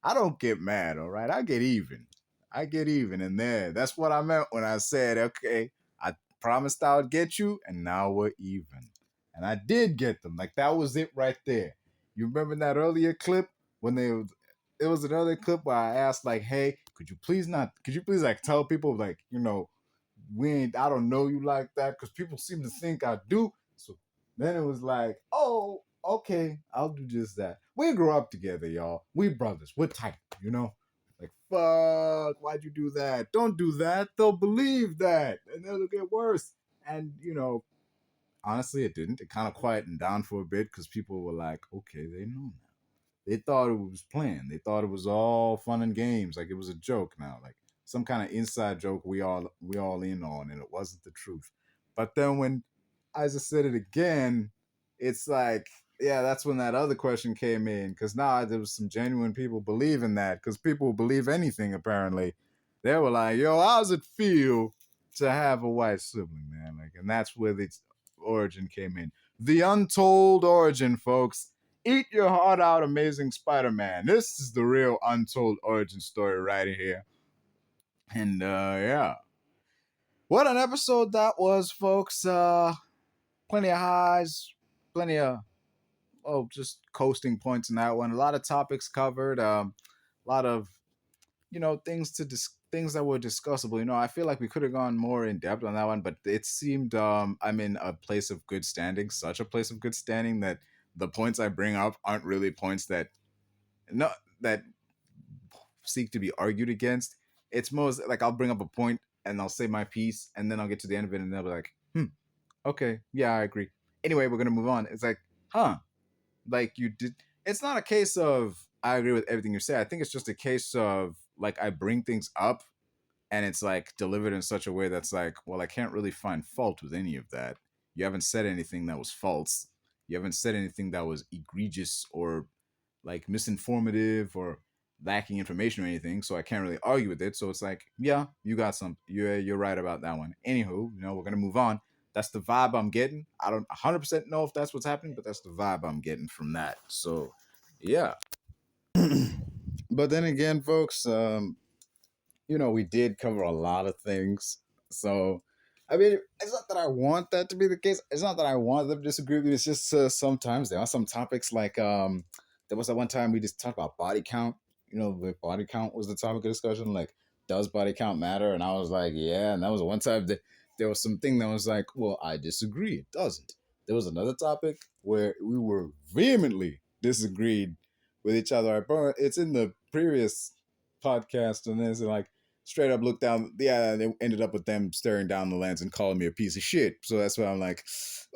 I don't get mad, all right? I get even. And there. That's what I meant when I said, okay, I promised I would get you, and now we're even. And I did get them. Like, that was it right there. You remember that earlier clip when it was another clip where I asked, like, hey, could you please like tell people, like, I don't know you like that, because people seem to think I do. So then it was like, oh, okay, I'll do just that. We grew up together, y'all. We brothers. We're tight, Like, fuck, why'd you do that? Don't do that. They'll believe that. And then it'll get worse. And, honestly, it didn't. It kind of quietened down for a bit because people were like, okay, they know now. They thought it was planned. They thought it was all fun and games. Like, it was a joke now. Like, some kind of inside joke we all in on, and it wasn't the truth. But then when Isa said it again, it's like, yeah, that's when that other question came in, because now there was some genuine people believing that, because people believe anything apparently. They were like, yo, how does it feel to have a white sibling, man? Like, and that's where origin came in. The untold origin, folks. Eat your heart out, Amazing Spider-Man. This is the real untold origin story right here. And yeah. What an episode that was, folks. Plenty of highs, plenty of just coasting points in that one. A lot of topics covered. A lot of things that were discussable. I feel like we could have gone more in depth on that one, but it seemed I'm in a place of good standing, such a place of good standing that the points I bring up aren't really points that seek to be argued against. It's most like I'll bring up a point and I'll say my piece, and then I'll get to the end of it, and they'll be like, okay, yeah, I agree. Anyway, we're gonna move on. It's like, like you did. It's not a case of I agree with everything you say. I think it's just a case of like I bring things up and it's like delivered in such a way that's like, well, I can't really find fault with any of that. You haven't said anything that was false. You haven't said anything that was egregious or like misinformative or lacking information or anything. So I can't really argue with it. So it's like, yeah, you got some. You're right about that one. Anywho, we're gonna move on. That's the vibe I'm getting. I don't 100% know if that's what's happening, but that's the vibe I'm getting from that. So, yeah. But then again, folks, we did cover a lot of things. So, I mean, it's not that I want that to be the case. It's not that I want them to disagree with me. It's just sometimes there are some topics like there was that one time we just talked about body count. The body count was the topic of discussion. Like, does body count matter? And I was like, yeah. And that was one time that there was something that was like, well, I disagree. It doesn't. There was another topic where we were vehemently disagreed with each other. It's in the previous podcast, and then it's like straight up look down. Yeah, they ended up with them staring down the lens and calling me a piece of shit. So that's why I'm like,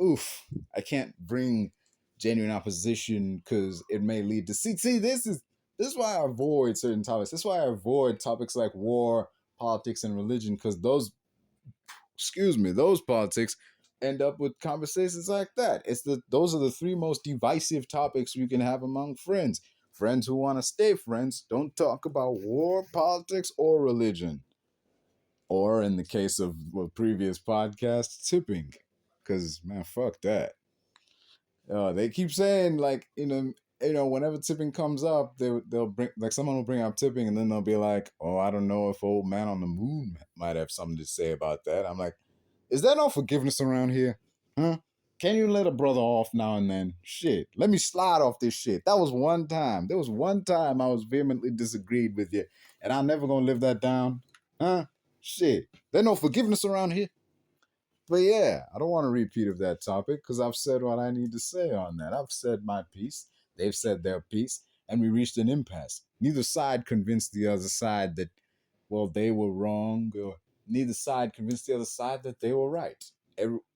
oof, I can't bring genuine opposition because it may lead to see. This is why I avoid certain topics. This is why I avoid topics like war, politics, and religion, because those politics end up with conversations like that. Those are the three most divisive topics you can have among friends. Friends who want to stay friends don't talk about war, politics, or religion. Or in the case of a previous podcast, tipping. Because, man, fuck that. They keep saying, like, whenever tipping comes up, they'll bring, like, someone will bring up tipping, and then they'll be like, oh, I don't know if old man on the moon might have something to say about that. I'm like, is there no forgiveness around here? Huh? Can you let a brother off now and then? Shit, let me slide off this shit. That was one time. There was one time I was vehemently disagreed with you, and I'm never gonna live that down. Huh? Shit, there's no forgiveness around here. But yeah, I don't want to repeat of that topic because I've said what I need to say on that. I've said my piece. They've said their piece, and we reached an impasse. Neither side convinced the other side that, well, they were wrong, or neither side convinced the other side that they were right.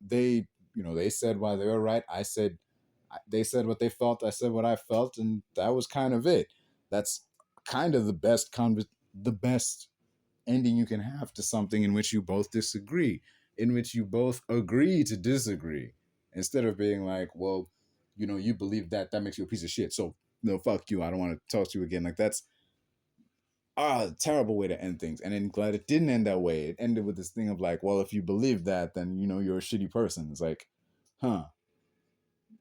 They said why they were right. They said what they felt. I said what I felt, and that was kind of it. That's kind of the best ending you can have to something in which you both disagree, in which you both agree to disagree, instead of being like, well, you believe that makes you a piece of shit. So no, fuck you. I don't want to talk to you again. Like, that's a terrible way to end things. And then glad it didn't end that way. It ended with this thing of like, well, if you believe that, then you're a shitty person. It's like, huh.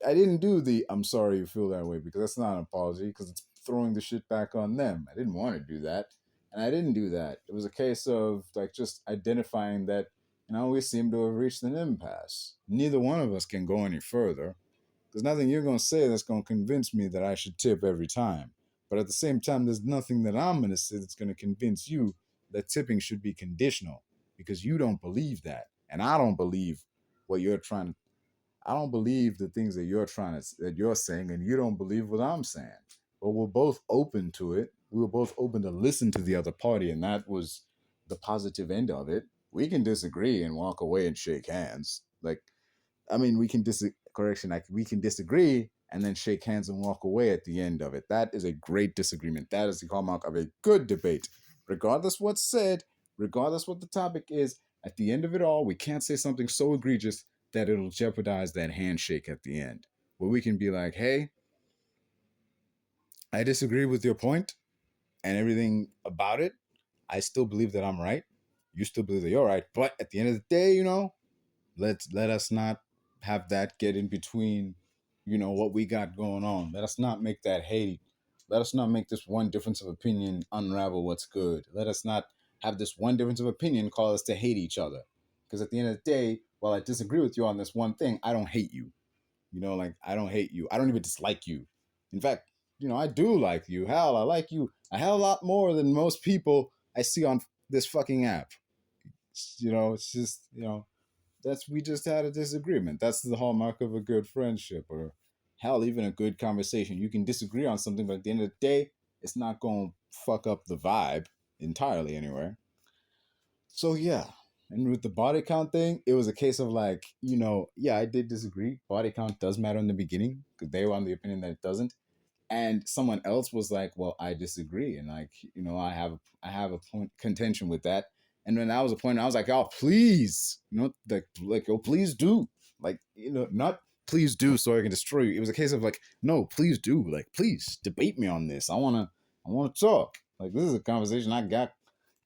I didn't do the I'm sorry you feel that way, because that's not an apology, because it's throwing the shit back on them. I didn't want to do that. And I didn't do that. It was a case of like just identifying that, we seem to have reached an impasse. Neither one of us can go any further. There's nothing you're going to say that's going to convince me that I should tip every time. But at the same time, there's nothing that I'm going to say that's going to convince you that tipping should be conditional, because you don't believe that. And I don't believe what you're trying to. I don't believe the things that you're saying, and you don't believe what I'm saying. But we're both open to it. We were both open to listen to the other party, and that was the positive end of it. We can disagree and walk away and shake hands. We can we can disagree and then shake hands and walk away at the end of it. That is a great disagreement. That is the hallmark of a good debate. Regardless what's said, regardless what the topic is, at the end of it all, we can't say something so egregious that it'll jeopardize that handshake at the end. Where we can be like, hey, I disagree with your point and everything about it. I still believe that I'm right. You still believe that you're right. But at the end of the day, let us not have that get in between, what we got going on. Let us not make that hate. Let us not make this one difference of opinion unravel what's good. Let us not have this one difference of opinion cause us to hate each other. Because at the end of the day, while I disagree with you on this one thing, I don't hate you. Like, I don't hate you. I don't even dislike you. In fact, I do like you. Hell, I like you a hell of a lot more than most people I see on this fucking app. It's just, that's we just had a disagreement. That's the hallmark of a good friendship, or hell, even a good conversation. You can disagree on something, but at the end of the day, it's not going to fuck up the vibe entirely anyway. So yeah, and with the body count thing, it was a case of like, yeah, I did disagree. Body count does matter in the beginning because they were on the opinion that it doesn't, and someone else was like, well, I disagree, and like, I have a point contention with that. And then that was a point I was like, oh, please, oh, please do, like, not please do so I can destroy you. It was a case of like, no, please do, like, please debate me on this. I want to talk. Like, this is a conversation I got,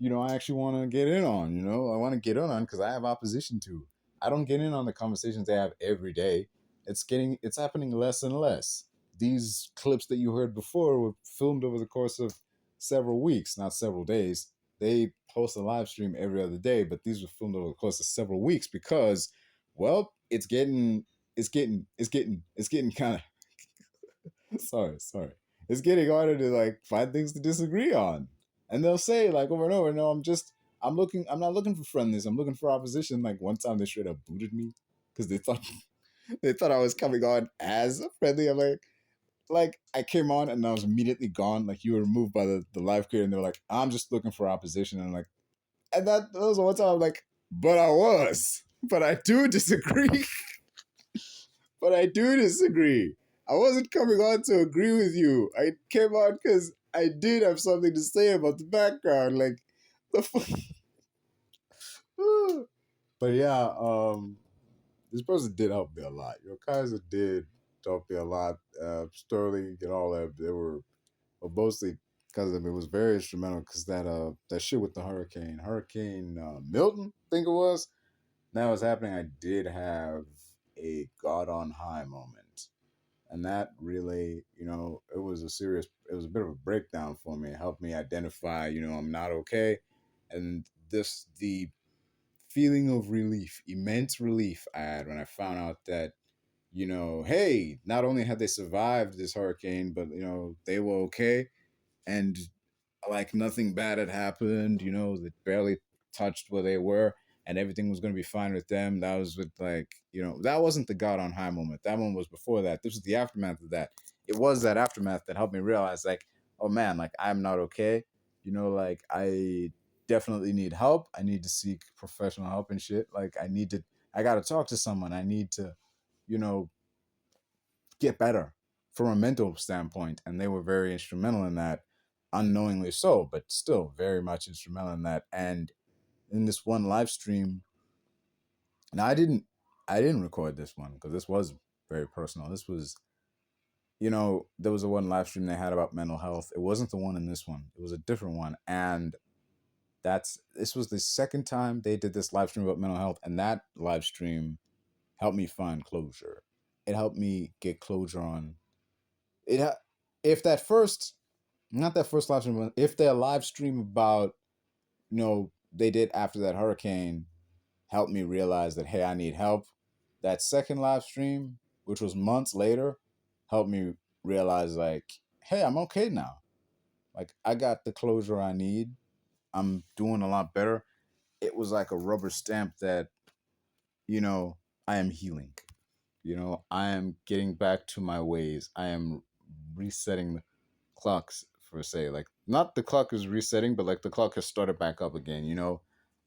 I actually want to get in on. I want to get in on because I have opposition to. I don't get in on the conversations they have every day. It's happening less and less. These clips that you heard before were filmed over the course of several weeks, not several days. They post a live stream every other day, but these were filmed over the course of several weeks because, well, it's getting kind of sorry. It's getting harder to like find things to disagree on. And they'll say like over and over, no, I'm not looking for friendliness. I'm looking for opposition. Like one time they straight up booted me because they thought I was coming on as friendly. I'm like I came on and I was immediately gone. Like you were removed by the live creator, and they're like, I'm just looking for opposition. And I'm like, and that was one time I'm like, but I do disagree. But I do disagree. I wasn't coming on to agree with you. I came on because I did have something to say about the background. Like the but yeah, this person did help me a lot. Kaiser did help me a lot. Sterling and all that, they were mostly because of it was very instrumental because that shit with the Hurricane Milton, I think it was, that was happening. I did have a God on high moment. And that really, it was a bit of a breakdown for me. It helped me identify, I'm not okay. And the feeling of relief, immense relief I had when I found out that, hey, not only had they survived this hurricane, but, they were okay. And like nothing bad had happened, they barely touched where they were, and everything was going to be fine with them. That was with like, that wasn't the God on high moment. That one was before that. This was the aftermath of that. It was that aftermath that helped me realize like, oh man, like I'm not okay. Like I definitely need help. I need to seek professional help and shit. Like I got to talk to someone. I need to, you know, get better from a mental standpoint. And they were very instrumental in that, unknowingly so, but still very much instrumental in that. And in this one live stream, now I didn't record this one because this was very personal. This was, there was a one live stream they had about mental health. It wasn't the one in this one. It was a different one. And this was the second time they did this live stream about mental health. And that live stream helped me find closure. It helped me get closure on it. If that first, not that first live stream, but if their live stream about, they did after that hurricane helped me realize that, hey, I need help. That second live stream, which was months later, helped me realize like, hey, I'm okay now. Like I got the closure I need. I'm doing a lot better. It was like a rubber stamp that, I am healing. I am getting back to my ways. I am resetting the clocks, for say, like not the clock is resetting, but like the clock has started back up again.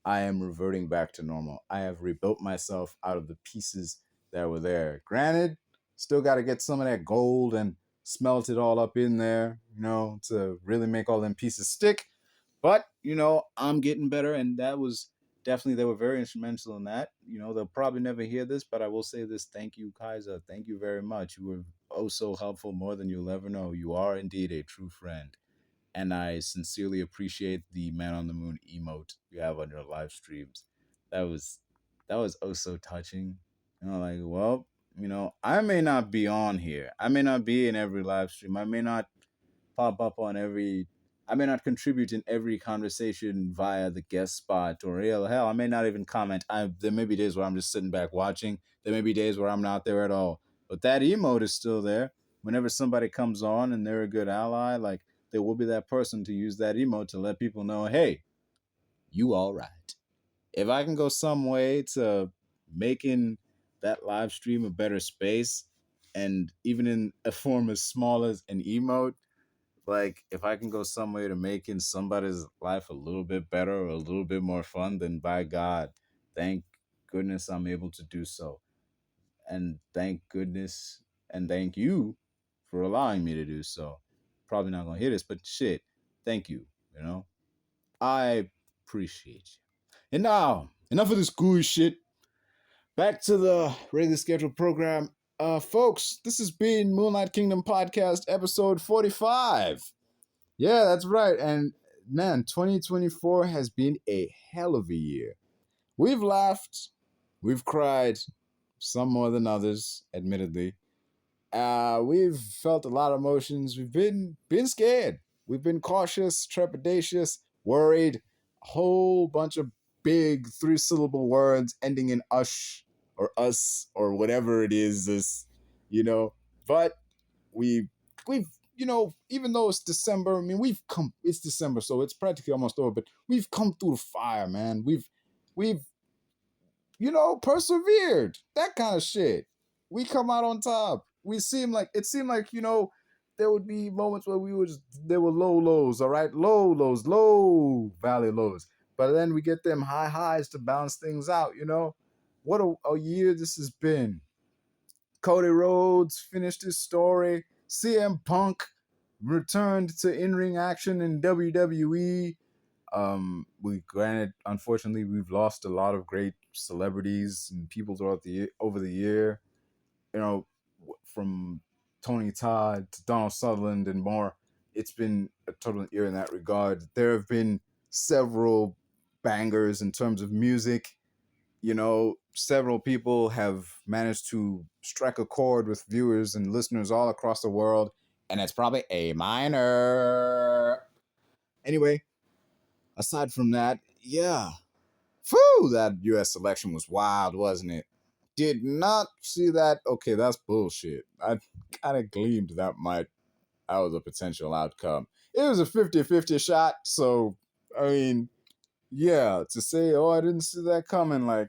I am reverting back to normal. I have rebuilt myself out of the pieces that were there. Granted, still got to get some of that gold and smelt it all up in there, to really make all them pieces stick. But, I'm getting better, and that was definitely, they were very instrumental in that. They'll probably never hear this, but I will say this. Thank you, Kaiser. Thank you very much. You were oh so helpful, more than you'll ever know. You are indeed a true friend. And I sincerely appreciate the Man on the Moon emote you have on your live streams. That was oh so touching. Like, well, I may not be on here. I may not be in every live stream. I may not pop up on every. I may not contribute in every conversation via the guest spot or hell. I may not even comment. There may be days where I'm just sitting back watching. There may be days where I'm not there at all. But that emote is still there. Whenever somebody comes on and they're a good ally, like there will be that person to use that emote to let people know, hey, you all right. If I can go some way to making that live stream a better space, and even in a form as small as an emote, like if I can go some way to making somebody's life a little bit better or a little bit more fun, then by God, thank goodness I'm able to do so. And thank goodness and thank you for allowing me to do so. Probably not gonna hear this, but shit, thank you. I appreciate you. And now, enough of this gooey shit. Back to the regularly scheduled program. Folks, this has been Moonlight Kingdom Podcast, episode 45. Yeah, that's right. And man, 2024 has been a hell of a year. We've laughed, we've cried, some more than others, admittedly. We've felt a lot of emotions. We've been scared. We've been cautious, trepidatious, worried. A whole bunch of big 3-syllable words ending in ush or us or whatever it is. You know. But we've even though it's December, I mean we've come. It's December, so it's practically almost over. But we've come through the fire, man. We've persevered. That kind of shit. We come out on top. It seemed like, there would be moments where there were low lows, all right? Low lows, low valley lows. But then we get them high highs to balance things out. What a year this has been. Cody Rhodes finished his story. CM Punk returned to in-ring action in WWE. Unfortunately, we've lost a lot of great celebrities and people over the year. From Tony Todd to Donald Sutherland and more. It's been a total year in that regard. There have been several bangers in terms of music. Several people have managed to strike a chord with viewers and listeners all across the world, and it's probably A minor. Anyway, aside from that, yeah. Phew, that US election was wild, wasn't it? Did not see that. Okay, that's bullshit. I kind of gleamed that was a potential outcome. It was a 50-50 shot, so, I mean, yeah, to say, oh, I didn't see that coming, like,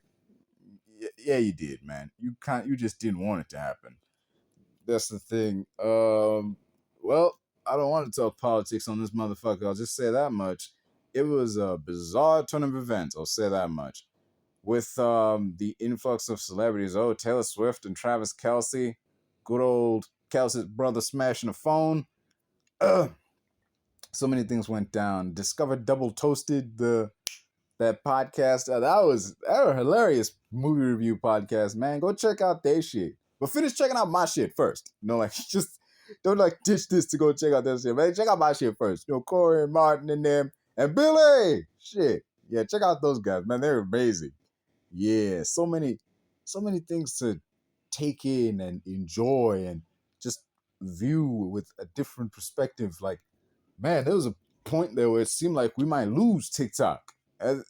yeah, you did, man. You just didn't want it to happen. That's the thing. Well, I don't want to talk politics on this motherfucker. I'll just say that much. It was a bizarre turn of events. I'll say that much. With the influx of celebrities, Taylor Swift and Travis Kelce, good old Kelce's brother smashing a phone. So many things went down. Discovered Double Toasted, that podcast. That was a hilarious movie review podcast, man. Go check out their shit. But finish checking out my shit first. Just don't ditch this to go check out their shit, man. Check out my shit first. Corey and Martin and them and Billy. Shit. Yeah, check out those guys, man. They're amazing. Yeah, so many things to take in and enjoy and just view with a different perspective. Like, man, there was a point there where it seemed like we might lose TikTok. As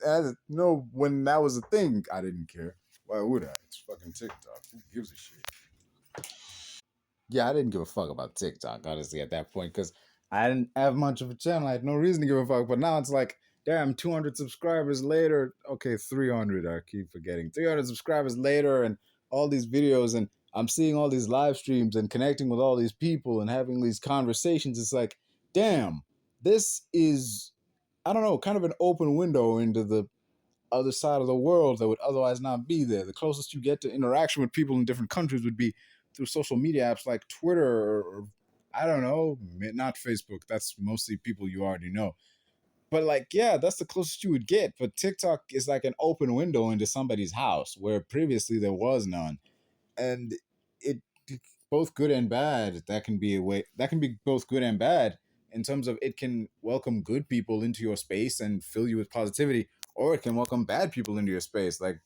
when that was a thing, I didn't care. Why would I? It's fucking TikTok. Who gives a shit? Yeah, I didn't give a fuck about TikTok, honestly, at that point, because I didn't have much of a channel. I had no reason to give a fuck. But now it's like, damn, 200 subscribers later. Okay, 300. I keep forgetting. 300 subscribers later, and all these videos, and I'm seeing all these live streams and connecting with all these people and having these conversations. It's like, damn, this is, I don't know, kind of an open window into the other side of the world that would otherwise not be there. The closest you get to interaction with people in different countries would be through social media apps like Twitter or I don't know, not Facebook. That's mostly people you already know. But like, yeah, that's the closest you would get. But TikTok is like an open window into somebody's house where previously there was none. And it both good and bad. That can be both good and bad in terms of it can welcome good people into your space and fill you with positivity, or it can welcome bad people into your space. Like,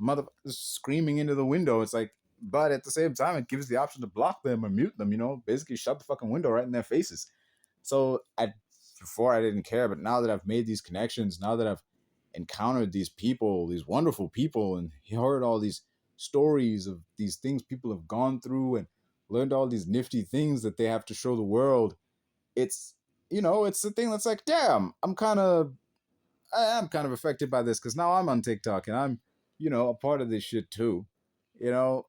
motherfuckers screaming into the window. It's like, but at the same time, it gives the option to block them or mute them, basically shut the fucking window right in their faces. So before I didn't care, but now that I've made these connections, now that I've encountered these people, these wonderful people, and heard all these stories of these things people have gone through and learned all these nifty things that they have to show the world, it's it's the thing that's like, damn, I am kind of affected by this because now I'm on TikTok and I'm, a part of this shit too,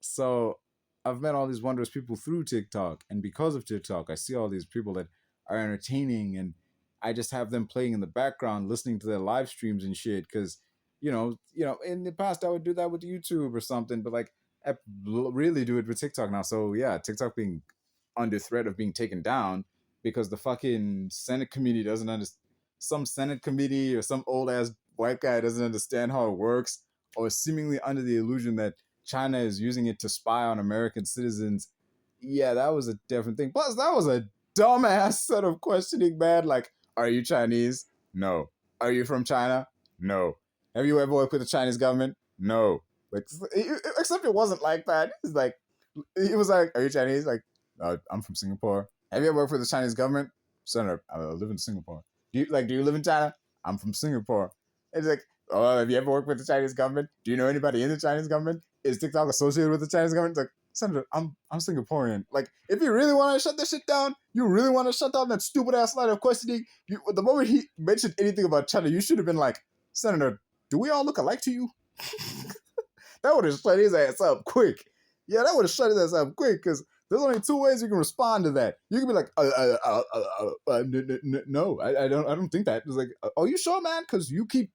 So I've met all these wondrous people through TikTok, and because of TikTok, I see all these people that are entertaining, and I just have them playing in the background, listening to their live streams and shit. Because, in the past I would do that with YouTube or something, but like I really do it with TikTok now. So yeah, TikTok being under threat of being taken down because the fucking Senate committee doesn't understand. Some Senate committee or some old ass white guy doesn't understand how it works, or is seemingly under the illusion that China is using it to spy on American citizens. Yeah, that was a different thing. Plus, that was a dumbass set of questioning, man. Like, are you Chinese? No. Are you from China? No. Have you ever worked with the Chinese government? No. Like, except it wasn't like that. It's like, he was like, are you Chinese? Like, I'm from Singapore. Have you ever worked for the Chinese government? Senator, I live in Singapore. Do you live in China? I'm from Singapore. It's like, oh, have you ever worked with the Chinese government? Do you know anybody in the Chinese government? Is TikTok associated with the Chinese government? It's like, Senator, I'm Singaporean. Like, if you really want to shut this shit down, you really want to shut down that stupid ass line of questioning, the moment he mentioned anything about China, you should have been like, Senator, do we all look alike to you? That would have shut his ass up quick. Yeah, that would have shut his ass up quick, because there's only two ways you can respond to that. You can be like, no, I don't think that. It's like, are you sure, man? Because you keep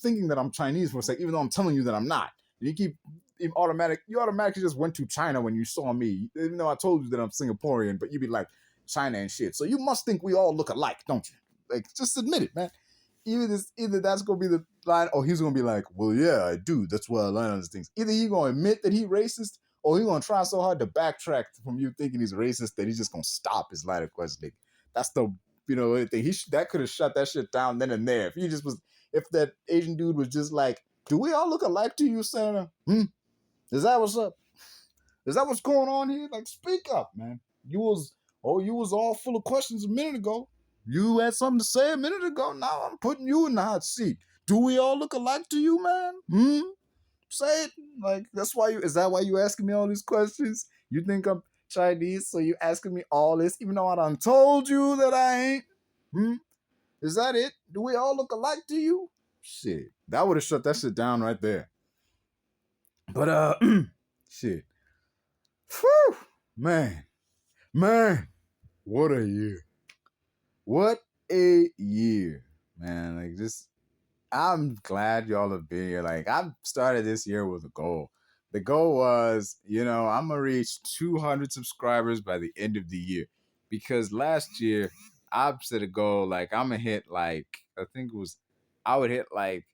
thinking that I'm Chinese for a sec, even though I'm telling you that I'm not. You automatically just went to China when you saw me, even though I told you that I'm Singaporean, but you be like, China and shit. So you must think we all look alike, don't you? Like, just admit it, man. Either that's gonna be the line, or he's gonna be like, well, yeah, I do. That's why I learn on these things. Either he's gonna admit that he's racist, or he's gonna try so hard to backtrack from you thinking he's racist that he's just gonna stop his line of questioning. That's the thing. That could have shut that shit down then and there. If that Asian dude was just like, do we all look alike to you, Senator? Is that what's up? Is that what's going on here? Like, speak up, man. You was all full of questions a minute ago. You had something to say a minute ago. Now I'm putting you in the hot seat. Do we all look alike to you, man? Say it. Like, is that why you asking me all these questions? You think I'm Chinese, so you asking me all this, even though I done told you that I ain't? Is that it? Do we all look alike to you? Shit. That would have shut that shit down right there. But, shit. Whew. Man. What a year. What a year, man. Like, just, I'm glad y'all have been here. Like, I've started this year with a goal. The goal was, I'm going to reach 200 subscribers by the end of the year. Because last year, I set a goal, like, I'm going to hit, like, I would hit, like,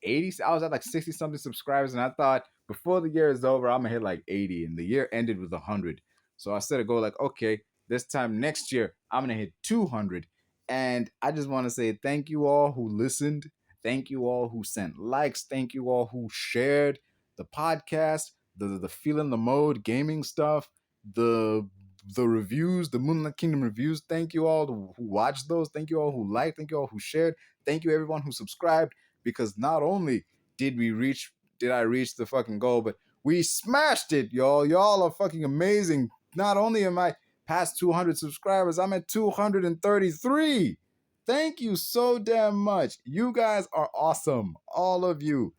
80. I was at, like, 60-something subscribers, and I thought, before the year is over, I'm going to hit, like, 80. And the year ended with 100. So I set a goal, like, okay, this time next year, I'm going to hit 200. And I just want to say thank you all who listened. Thank you all who sent likes. Thank you all who shared the podcast, the Feeling the Mode gaming stuff, the reviews, the Moonlight Kingdom reviews. Thank you all who watched those. Thank you all who liked. Thank you all who shared. Thank you everyone who subscribed, because not only did I reach the fucking goal, but we smashed it, y'all. Y'all are fucking amazing. Not only am I past 200 subscribers, I'm at 233. Thank you so damn much. You guys are awesome. All of you.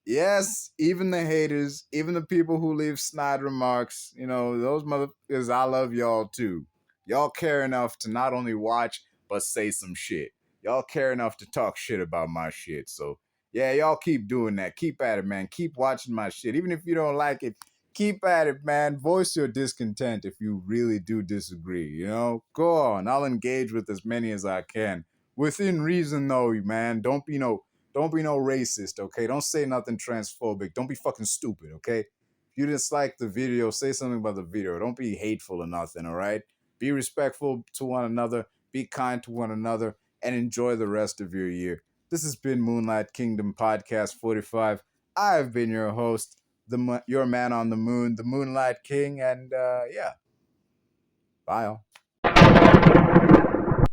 Yes, even the haters, even the people who leave snide remarks, those motherfuckers, I love y'all too. Y'all care enough to not only watch, but say some shit. Y'all care enough to talk shit about my shit. So, yeah, y'all keep doing that. Keep at it, man. Keep watching my shit. Even if you don't like it, keep at it, man. Voice your discontent if you really do disagree, Go on. I'll engage with as many as I can. Within reason, though, man. Don't be no racist, okay? Don't say nothing transphobic. Don't be fucking stupid, okay? If you dislike the video, say something about the video. Don't be hateful or nothing, all right? Be respectful to one another. Be kind to one another. And enjoy the rest of your year. This has been Moonlight Kingdom Podcast 45. I've been your host, your man on the moon, the Moonlight King, and yeah. Bye, all.